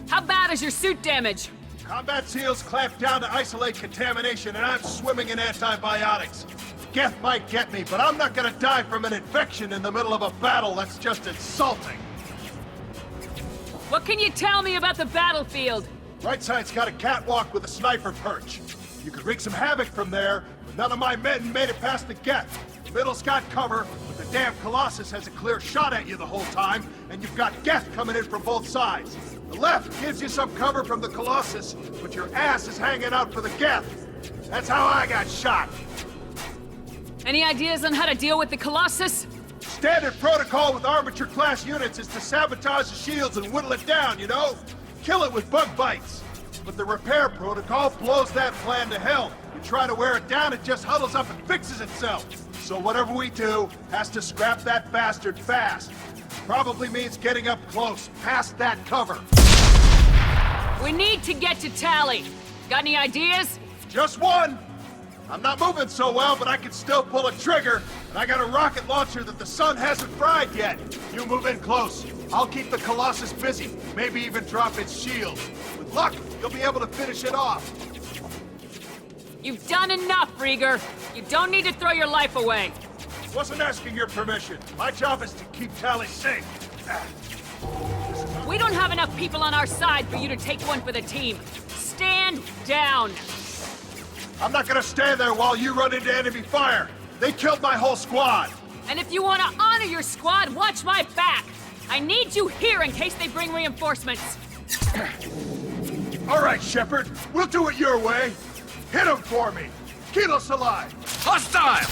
How bad is your suit damage? Combat SEALs clamped down to isolate contamination, and I'm swimming in antibiotics. Geth might get me, but I'm not gonna die from an infection in the middle of a battle. That's just insulting. What can you tell me about the battlefield? Right side's got a catwalk with a sniper perch. You could wreak some havoc from there, but none of my men made it past the Geth. The middle's got cover, but the damn Colossus has a clear shot at you the whole time, and you've got Geth coming in from both sides. The left gives you some cover from the Colossus, but your ass is hanging out for the Geth. That's how I got shot. Any ideas on how to deal with the Colossus? Standard protocol with armature-class units is to sabotage the shields and whittle it down, you know? Kill it with bug bites. But the repair protocol blows that plan to hell. You try to wear it down, it just huddles up and fixes itself. So whatever we do has to scrap that bastard fast. Probably means getting up close, past that cover. We need to get to Tally. Got any ideas? Just one! I'm not moving so well, but I can still pull a trigger, and I got a rocket launcher that the sun hasn't fried yet. You move in close. I'll keep the Colossus busy, maybe even drop its shield. With luck, you'll be able to finish it off. You've done enough, Rieger. You don't need to throw your life away. Wasn't asking your permission. My job is to keep Tally safe. We don't have enough people on our side for you to take one for the team. Stand down. I'm not gonna stand there while you run into enemy fire. They killed my whole squad. And if you want to honor your squad, watch my back. I need you here in case they bring reinforcements. All right, Shepard. We'll do it your way. Hit him for me. Keyless alive. Hostile!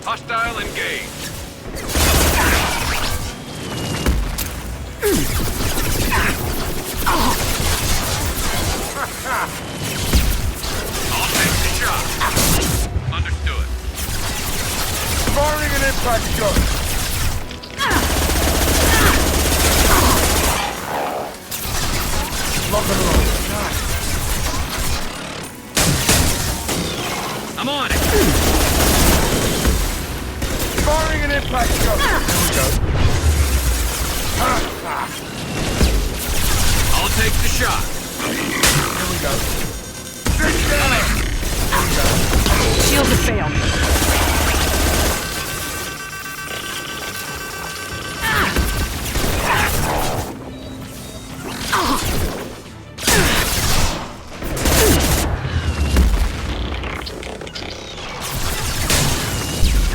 Hostile engaged. I'll take the shot. Understood. Firing an impact shot. Lock and roll. I'm on it. Firing an impact shot. There we go. I'll take the shot. Here we go. Shield has failed.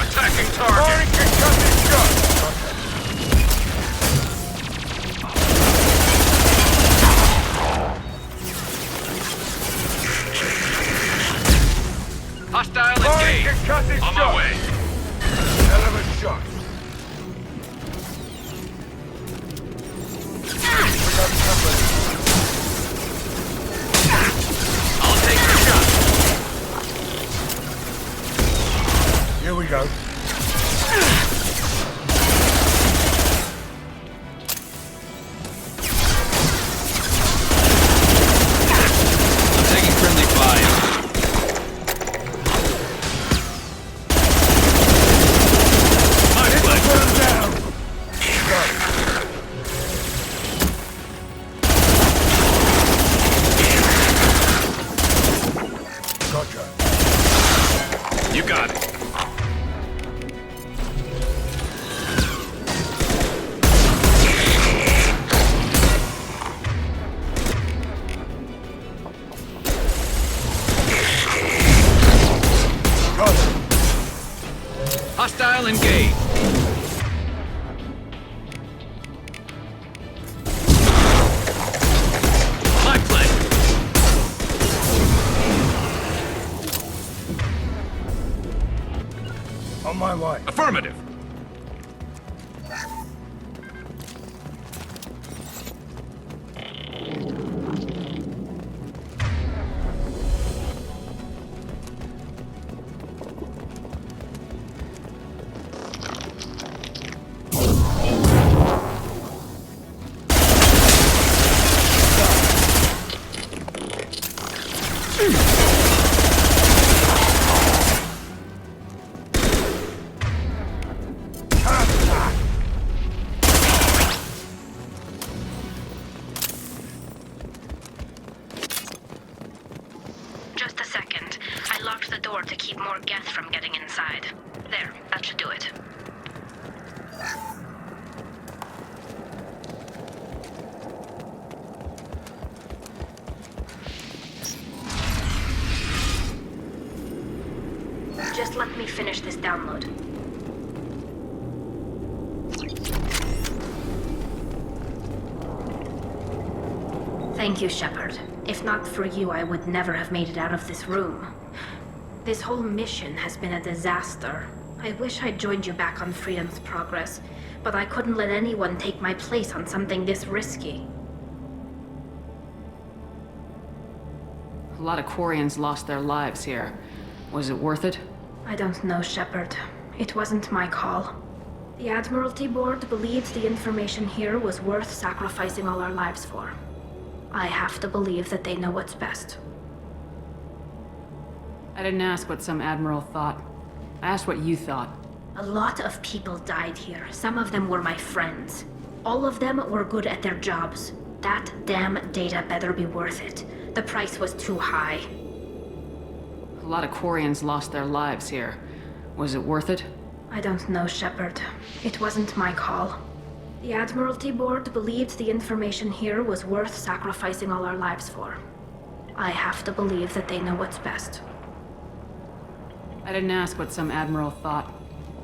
Attacking target. Hostile engaged. On my way. Hell of a shot. I'll take the shot. Here we go. I'm taking friendly fire. You got it. Hostile engaged. My pleasure. On my way. Affirmative. Just a second. I locked the door to keep more Geth from getting inside. There, that should do it. Just let me finish this download. Thank you, Shepard. If not for you, I would never have made it out of this room. This whole mission has been a disaster. I wish I'd joined you back on Freedom's Progress, but I couldn't let anyone take my place on something this risky. A lot of Quarians lost their lives here. Was it worth it? I don't know, Shepard. It wasn't my call. The Admiralty Board believed the information here was worth sacrificing all our lives for. I have to believe that they know what's best. I didn't ask what some admiral thought. I asked what you thought. A lot of people died here. Some of them were my friends. All of them were good at their jobs. That damn data better be worth it. The price was too high. A lot of Quarians lost their lives here. Was it worth it? I don't know, Shepard. It wasn't my call. The Admiralty Board believed the information here was worth sacrificing all our lives for. I have to believe that they know what's best. I didn't ask what some admiral thought.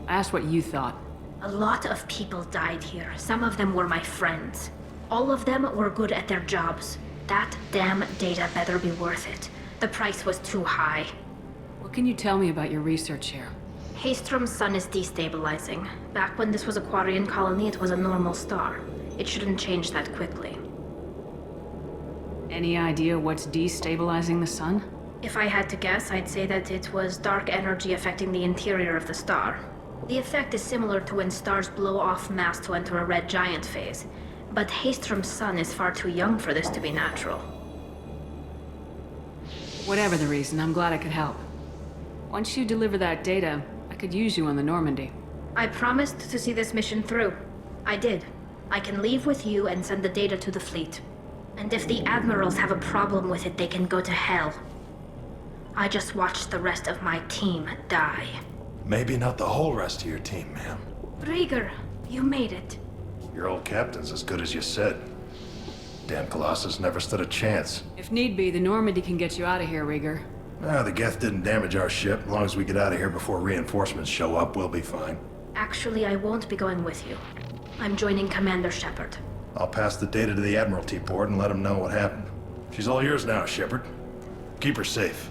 I asked what you thought. A lot of people died here. Some of them were my friends. All of them were good at their jobs. That damn data better be worth it. The price was too high. What can you tell me about your research here? Haystrom's sun is destabilizing. Back when this was a Quarian colony, it was a normal star. It shouldn't change that quickly. Any idea what's destabilizing the sun? If I had to guess, I'd say that it was dark energy affecting the interior of the star. The effect is similar to when stars blow off mass to enter a red giant phase. But Haystrom's sun is far too young for this to be natural. Whatever the reason, I'm glad I could help. Once you deliver that data, I could use you on the Normandy. I promised to see this mission through. I did. I can leave with you and send the data to the fleet. And if the admirals have a problem with it, they can go to hell. I just watched the rest of my team die. Maybe not the whole rest of your team, ma'am. Rieger, you made it. Your old captain's as good as you said. Damn Colossus never stood a chance. If need be, the Normandy can get you out of here, Rieger. The Geth didn't damage our ship. As long as we get out of here before reinforcements show up, we'll be fine. Actually, I won't be going with you. I'm joining Commander Shepard. I'll pass the data to the Admiralty Board and let them know what happened. She's all yours now, Shepard. Keep her safe.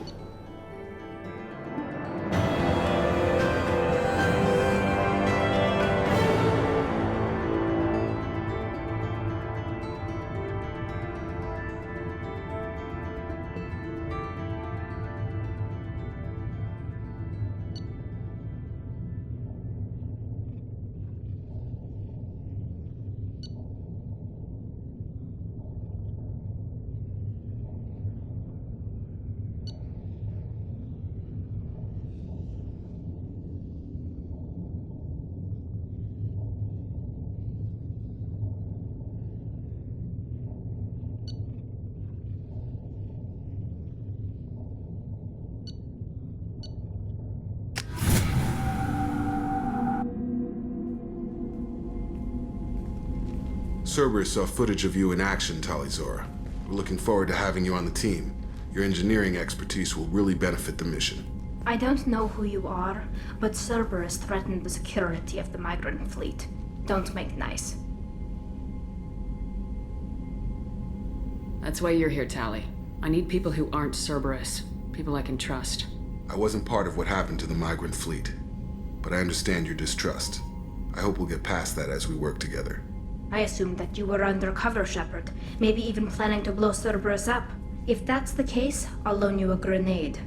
Cerberus saw footage of you in action, Talizora. We're looking forward to having you on the team. Your engineering expertise will really benefit the mission. I don't know who you are, but Cerberus threatened the security of the migrant fleet. Don't make nice. That's why you're here, Tali. I need people who aren't Cerberus. People I can trust. I wasn't part of what happened to the migrant fleet, but I understand your distrust. I hope we'll get past that as we work together. I assumed that you were undercover, Shepard. Maybe even planning to blow Cerberus up. If that's the case, I'll loan you a grenade.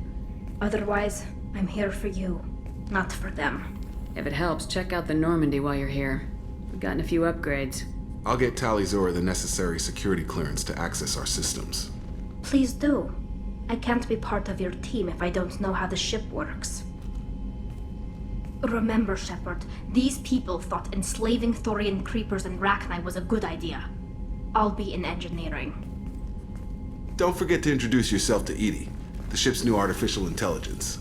Otherwise, I'm here for you, not for them. If it helps, check out the Normandy while you're here. We've gotten a few upgrades. I'll get Talizora the necessary security clearance to access our systems. Please do. I can't be part of your team if I don't know how the ship works. Remember, Shepard, these people thought enslaving Thorian creepers and Rachni was a good idea. I'll be in engineering. Don't forget to introduce yourself to Edie, the ship's new artificial intelligence.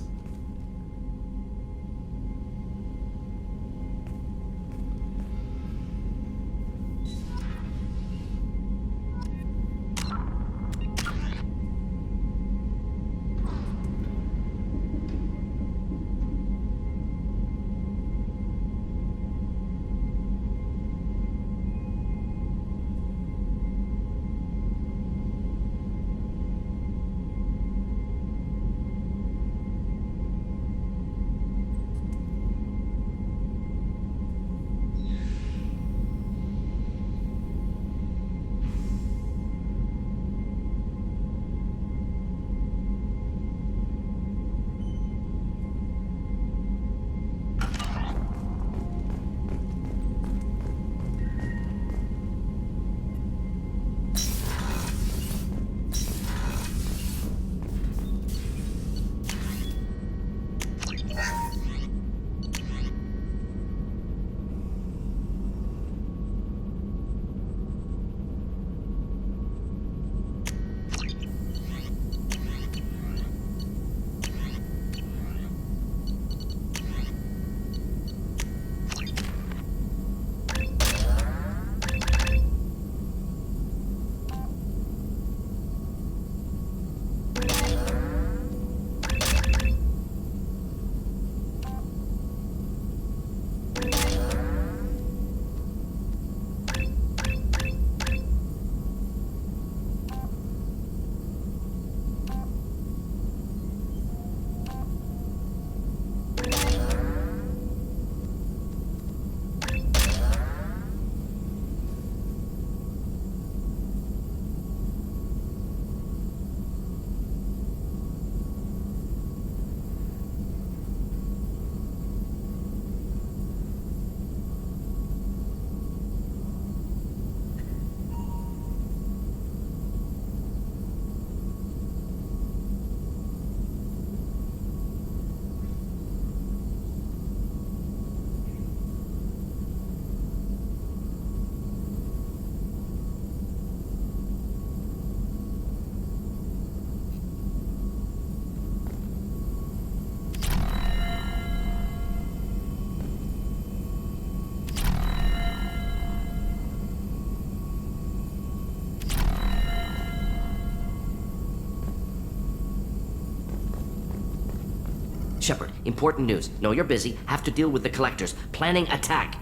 Shepard, important news. Know you're busy. Have to deal with the collectors. Planning attack.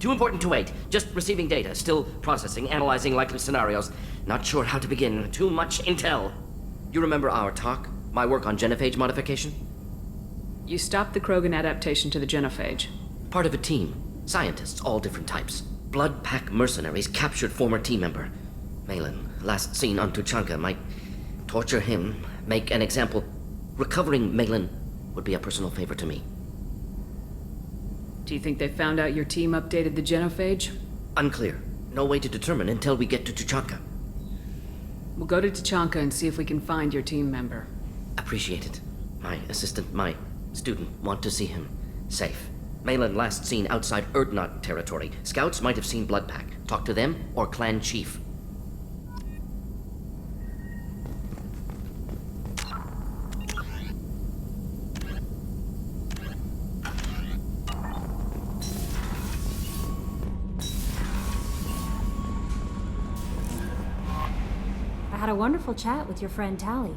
Too important to wait. Just receiving data. Still processing, analyzing likely scenarios. Not sure how to begin. Too much intel. You remember our talk? My work on genophage modification? You stopped the Krogan adaptation to the genophage. Part of a team. Scientists, all different types. Blood Pack mercenaries captured former team member. Malin, last seen on Tuchanka, might torture him, make an example. Recovering Malin would be a personal favor to me. Do you think they found out your team updated the genophage? Unclear. No way to determine until we get to Tuchanka. We'll go to Tuchanka and see if we can find your team member. Appreciate it. My assistant, my student, want to see him safe. Malin last seen outside Erdnot territory. Scouts might have seen Bloodpack. Talk to them or clan chief. had a wonderful chat with your friend Tally.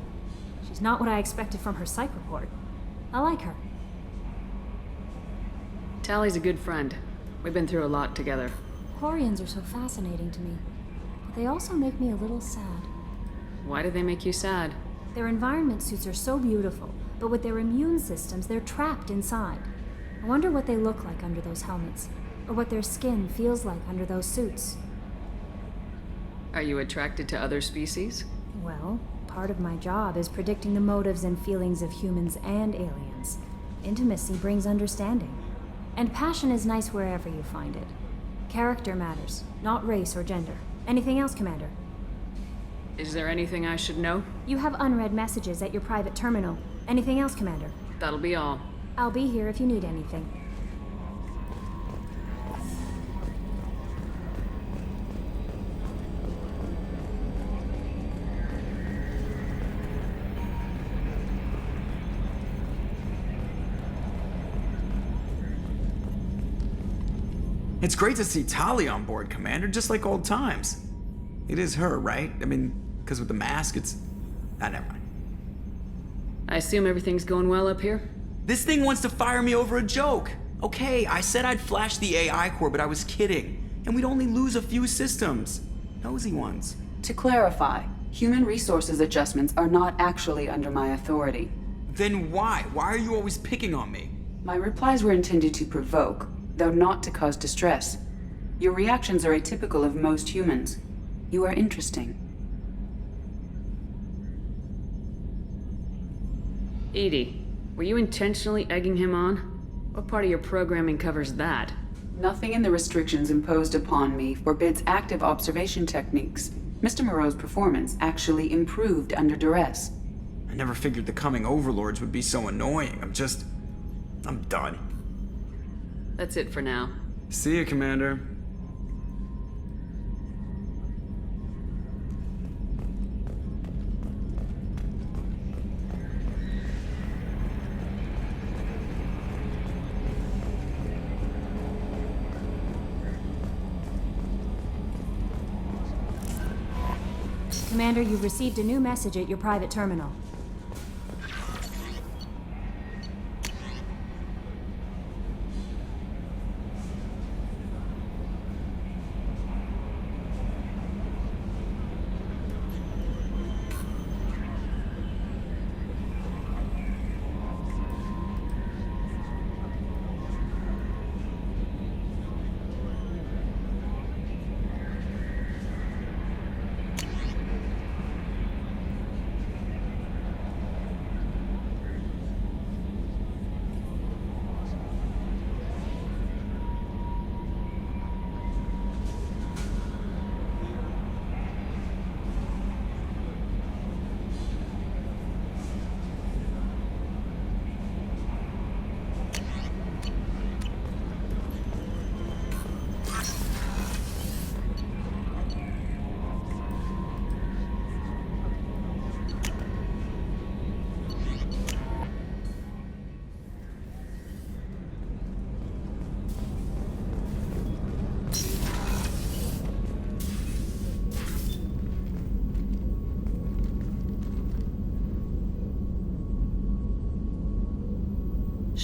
She's not what I expected from her psych report. I like her. Tally's a good friend. We've been through a lot together. Quarians are so fascinating to me, but they also make me a little sad. Why do they make you sad? Their environment suits are so beautiful, but with their immune systems, they're trapped inside. I wonder what they look like under those helmets, or what their skin feels like under those suits. Are you attracted to other species? Well, part of my job is predicting the motives and feelings of humans and aliens. Intimacy brings understanding. And passion is nice wherever you find it. Character matters, not race or gender. Anything else, Commander? Is there anything I should know? You have unread messages at your private terminal. Anything else, Commander? That'll be all. I'll be here if you need anything. It's great to see Tali on board, Commander, just like old times. It is her, right? I mean, because with the mask, it's... Ah, never mind. I assume everything's going well up here? This thing wants to fire me over a joke. Okay, I said I'd flash the AI core, but I was kidding. And we'd only lose a few systems. Nosy ones. To clarify, human resources adjustments are not actually under my authority. Then why? Why are you always picking on me? My replies were intended to provoke, though not to cause distress. Your reactions are atypical of most humans. You are interesting. Edie, were you intentionally egging him on? What part of your programming covers that? Nothing in the restrictions imposed upon me forbids active observation techniques. Mr. Moreau's performance actually improved under duress. I never figured the coming overlords would be so annoying. I'm done. That's it for now. See you, Commander. Commander, you've received a new message at your private terminal.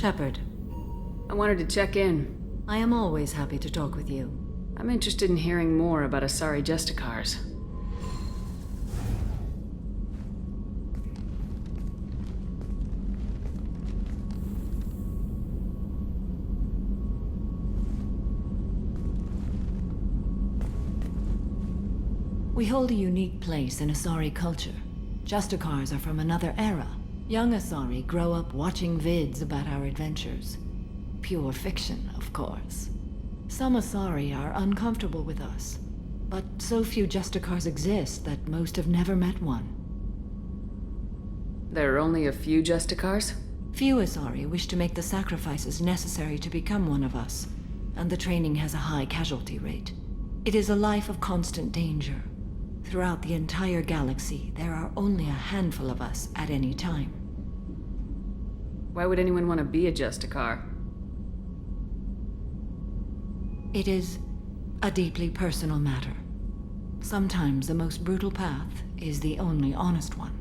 Shepard. I wanted to check in. I am always happy to talk with you. I'm interested in hearing more about Asari Justicars. We hold a unique place in Asari culture. Justicars are from another era. Young Asari grow up watching vids about our adventures. Pure fiction, of course. Some Asari are uncomfortable with us, but so few Justicars exist that most have never met one. There are only a few Justicars? Few Asari wish to make the sacrifices necessary to become one of us, and the training has a high casualty rate. It is a life of constant danger. Throughout the entire galaxy, there are only a handful of us at any time. Why would anyone want to be a Justicar? It is a deeply personal matter. Sometimes the most brutal path is the only honest one.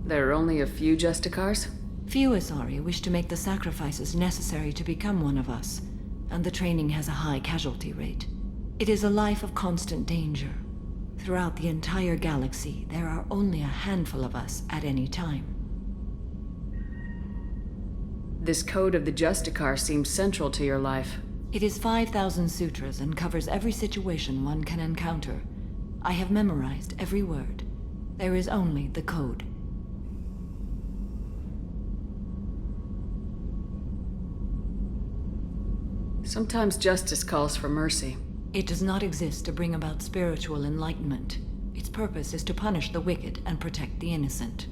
There are only a few Justicars? Few Asari wish to make the sacrifices necessary to become one of us, and the training has a high casualty rate. It is a life of constant danger. Throughout the entire galaxy, there are only a handful of us at any time. This code of the Justicar seems central to your life. It is 5,000 sutras and covers every situation one can encounter. I have memorized every word. There is only the code. Sometimes justice calls for mercy. It does not exist to bring about spiritual enlightenment. Its purpose is to punish the wicked and protect the innocent.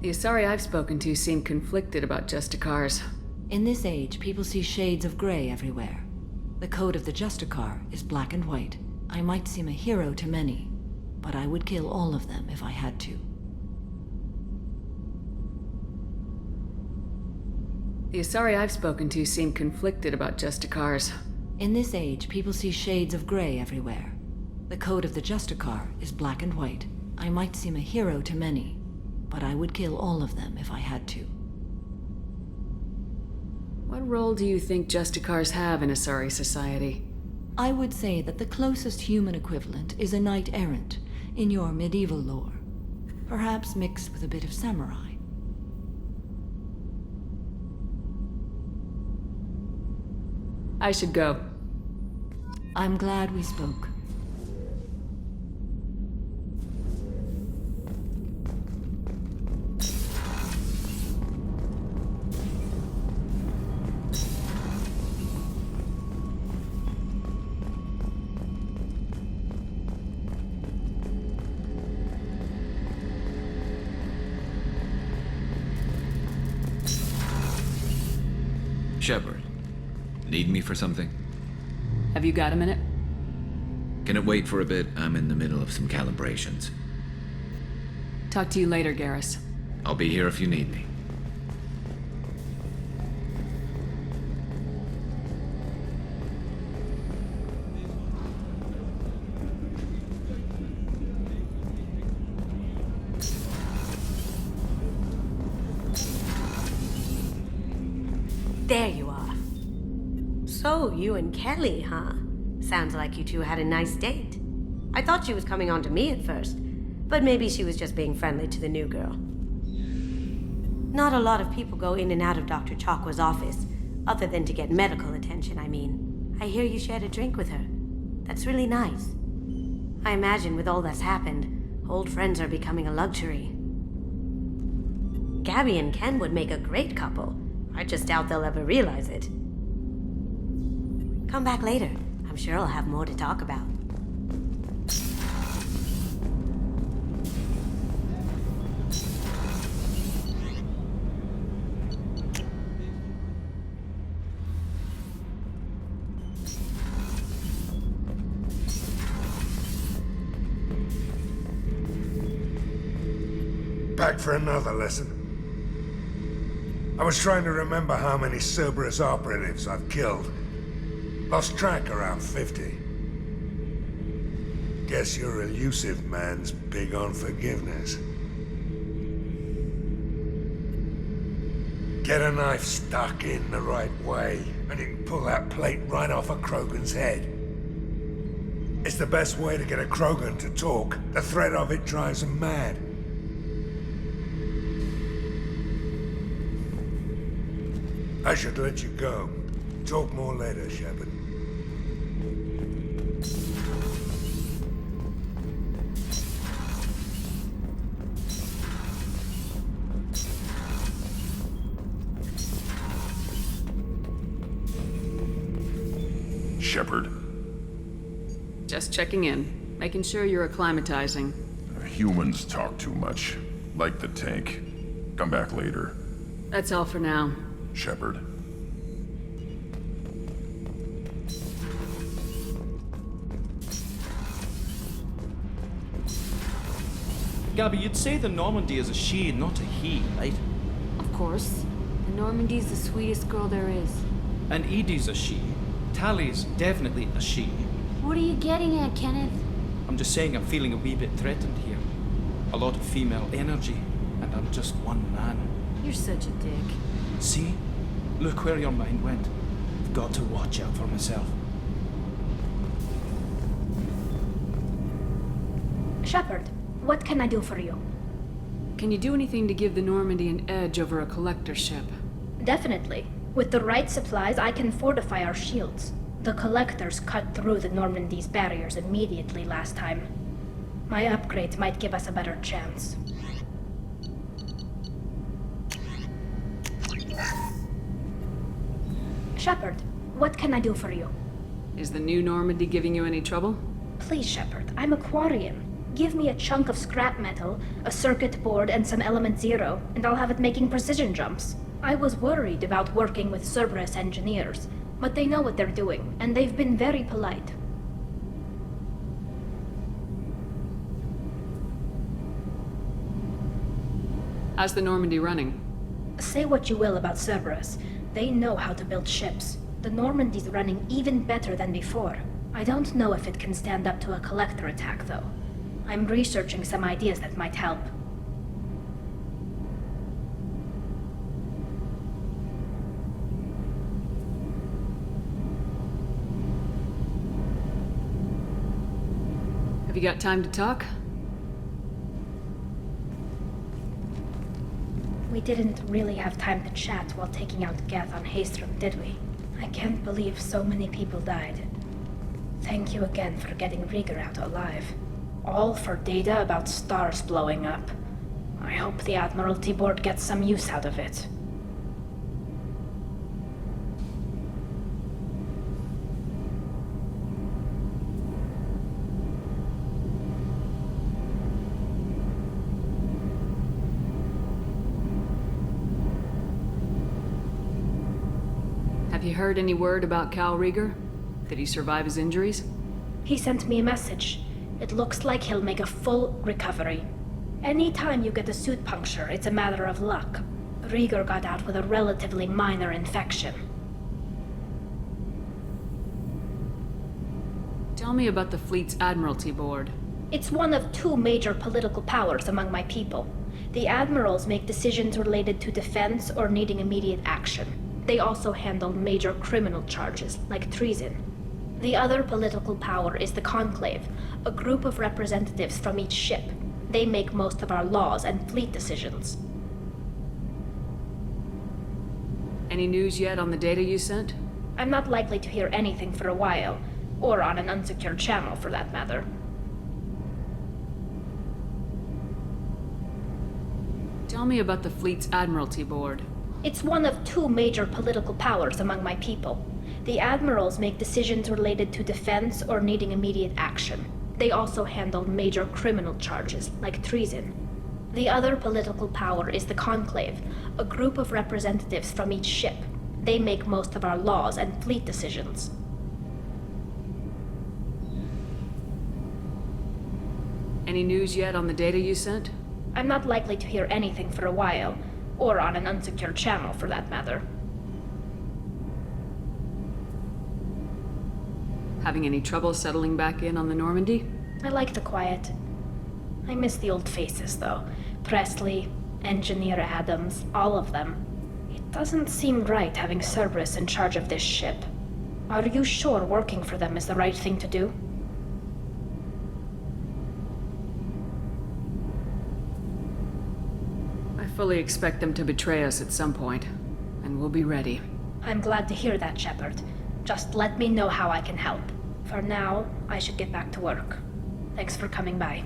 The Asari I've spoken to seem conflicted about Justicars. In this age, people see shades of gray everywhere. The code of the Justicar is black and white. I might seem a hero to many, but I would kill all of them if I had to. The Asari I've spoken to seem conflicted about Justicars. In this age, people see shades of gray everywhere. The code of the Justicar is black and white. I might seem a hero to many, but I would kill all of them if I had to. What role do you think Justicars have in Asari society? I would say that the closest human equivalent is a knight-errant in your medieval lore. Perhaps mixed with a bit of samurai. I should go. I'm glad we spoke. Shepard, need me for something? Have you got a minute? Can it wait for a bit? I'm in the middle of some calibrations. Talk to you later, Garrus. I'll be here if you need me. There you are. So, you and Kelly, huh? Sounds like you two had a nice date. I thought she was coming on to me at first, but maybe she was just being friendly to the new girl. Not a lot of people go in and out of Dr. Chakwa's office, other than to get medical attention, I mean. I hear you shared a drink with her. That's really nice. I imagine with all that's happened, old friends are becoming a luxury. Gabby and Ken would make a great couple. I just doubt they'll ever realize it. Come back later. I'm sure I'll have more to talk about. Back for another lesson. I was trying to remember how many Cerberus operatives I've killed. Lost track around 50. Guess your elusive man's big on forgiveness. Get a knife stuck in the right way, and you can pull that plate right off a Krogan's head. It's the best way to get a Krogan to talk. The threat of it drives them mad. I should let you go. Talk more later, Shepard. Shepard. Just checking in. Making sure you're acclimatizing. Humans talk too much. Like the tank. Come back later. That's all for now. Shepard. Gabby, you'd say the Normandy is a she, not a he, right? Of course. The Normandy's the sweetest girl there is. And Edie's a she. Tally's definitely a she. What are you getting at, Kenneth? I'm just saying I'm feeling a wee bit threatened here. A lot of female energy, and I'm just one man. You're such a dick. See? Look where your mind went. I've got to watch out for myself. Shepard, what can I do for you? Can you do anything to give the Normandy an edge over a collector ship? Definitely. With the right supplies, I can fortify our shields. The collectors cut through the Normandy's barriers immediately last time. My upgrades might give us a better chance. Shepard, what can I do for you? Is the new Normandy giving you any trouble? Please, Shepard, I'm a Quarian. Give me a chunk of scrap metal, a circuit board, and some element zero, and I'll have it making precision jumps. I was worried about working with Cerberus engineers, but they know what they're doing, and they've been very polite. How's the Normandy running? Say what you will about Cerberus. They know how to build ships. The Normandy's running even better than before. I don't know if it can stand up to a collector attack, though. I'm researching some ideas that might help. Have you got time to talk? We didn't really have time to chat while taking out Gath on Haestrom, did we? I can't believe so many people died. Thank you again for getting Rieger out alive. All for data about stars blowing up. I hope the Admiralty Board gets some use out of it. Have you heard any word about Cal Rieger? Did he survive his injuries? He sent me a message. It looks like he'll make a full recovery. Anytime you get a suit puncture, it's a matter of luck. Rieger got out with a relatively minor infection. Tell me about the fleet's Admiralty Board. It's one of two major political powers among my people. The admirals make decisions related to defense or needing immediate action. They also handle major criminal charges, like treason. The other political power is the Conclave, a group of representatives from each ship. They make most of our laws and fleet decisions. Any news yet on the data you sent? I'm not likely to hear anything for a while, or on an unsecured channel for that matter. Tell me about the fleet's Admiralty Board. It's one of two major political powers among my people. The admirals make decisions related to defense or needing immediate action. They also handle major criminal charges, like treason. The other political power is the Conclave, a group of representatives from each ship. They make most of our laws and fleet decisions. Any news yet on the data you sent? I'm not likely to hear anything for a while, or on an unsecured channel for that matter. Having any trouble settling back in on the Normandy? I like the quiet. I miss the old faces, though. Presley, Engineer Adams, all of them. It doesn't seem right having Cerberus in charge of this ship. Are you sure working for them is the right thing to do? I fully expect them to betray us at some point, and we'll be ready. I'm glad to hear that, Shepard. Just let me know how I can help. For now, I should get back to work. Thanks for coming by.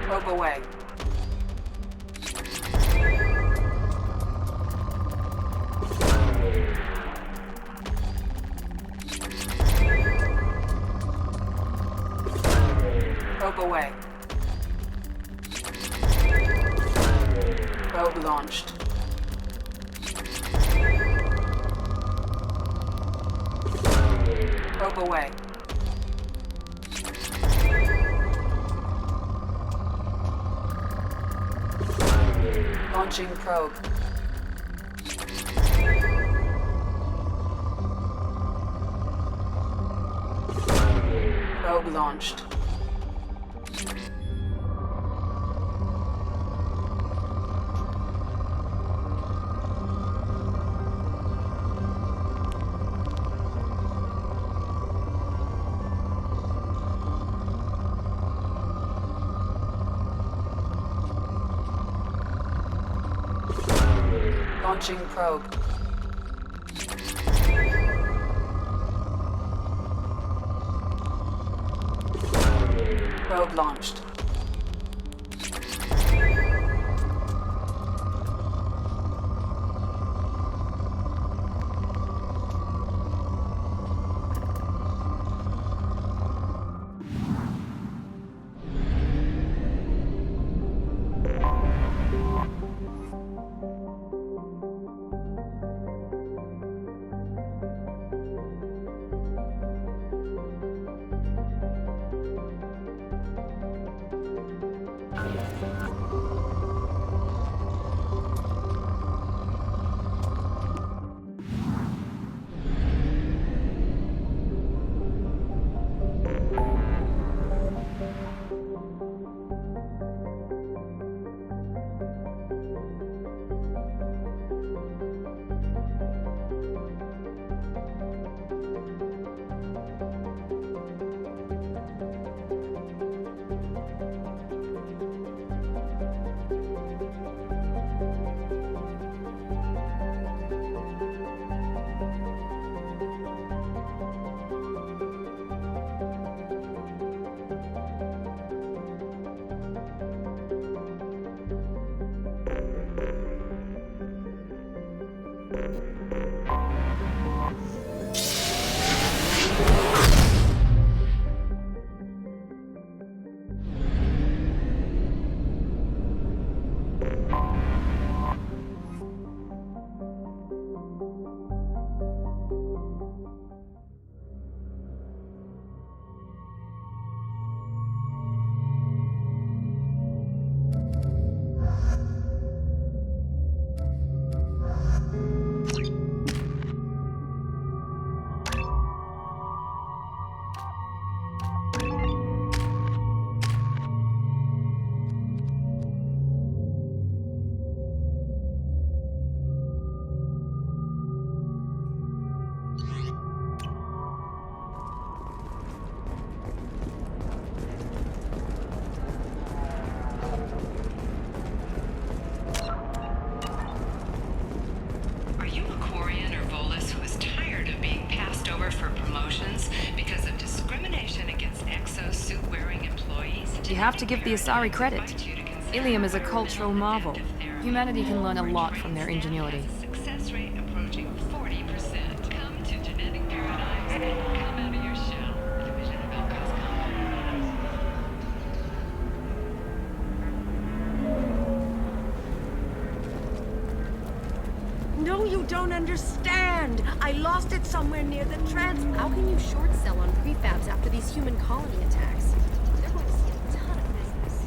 Probe away. Probe away. Probe launched. Probe away. Launching probe. Probe launched. Launching probe. Probe launched. You have to give the Asari credit. Ilium is a cultural marvel. Humanity can learn a lot from their ingenuity. Success rate approaching 40%. Come to genetic paradigms and come out of your shell. A division of Elko's No, you don't understand. I lost it somewhere near the trans. How can you short sell on prefabs after these human colony attacks? They're going to see a ton of business.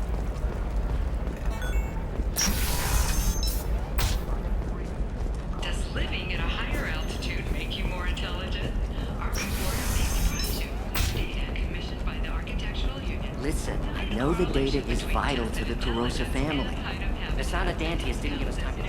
Does living at a higher altitude make you more intelligent? Our report may surprise you. Data commissioned by the Architectural Union. Listen, I know the data is vital to the Tarosa family. Asana Dantius didn't give us time to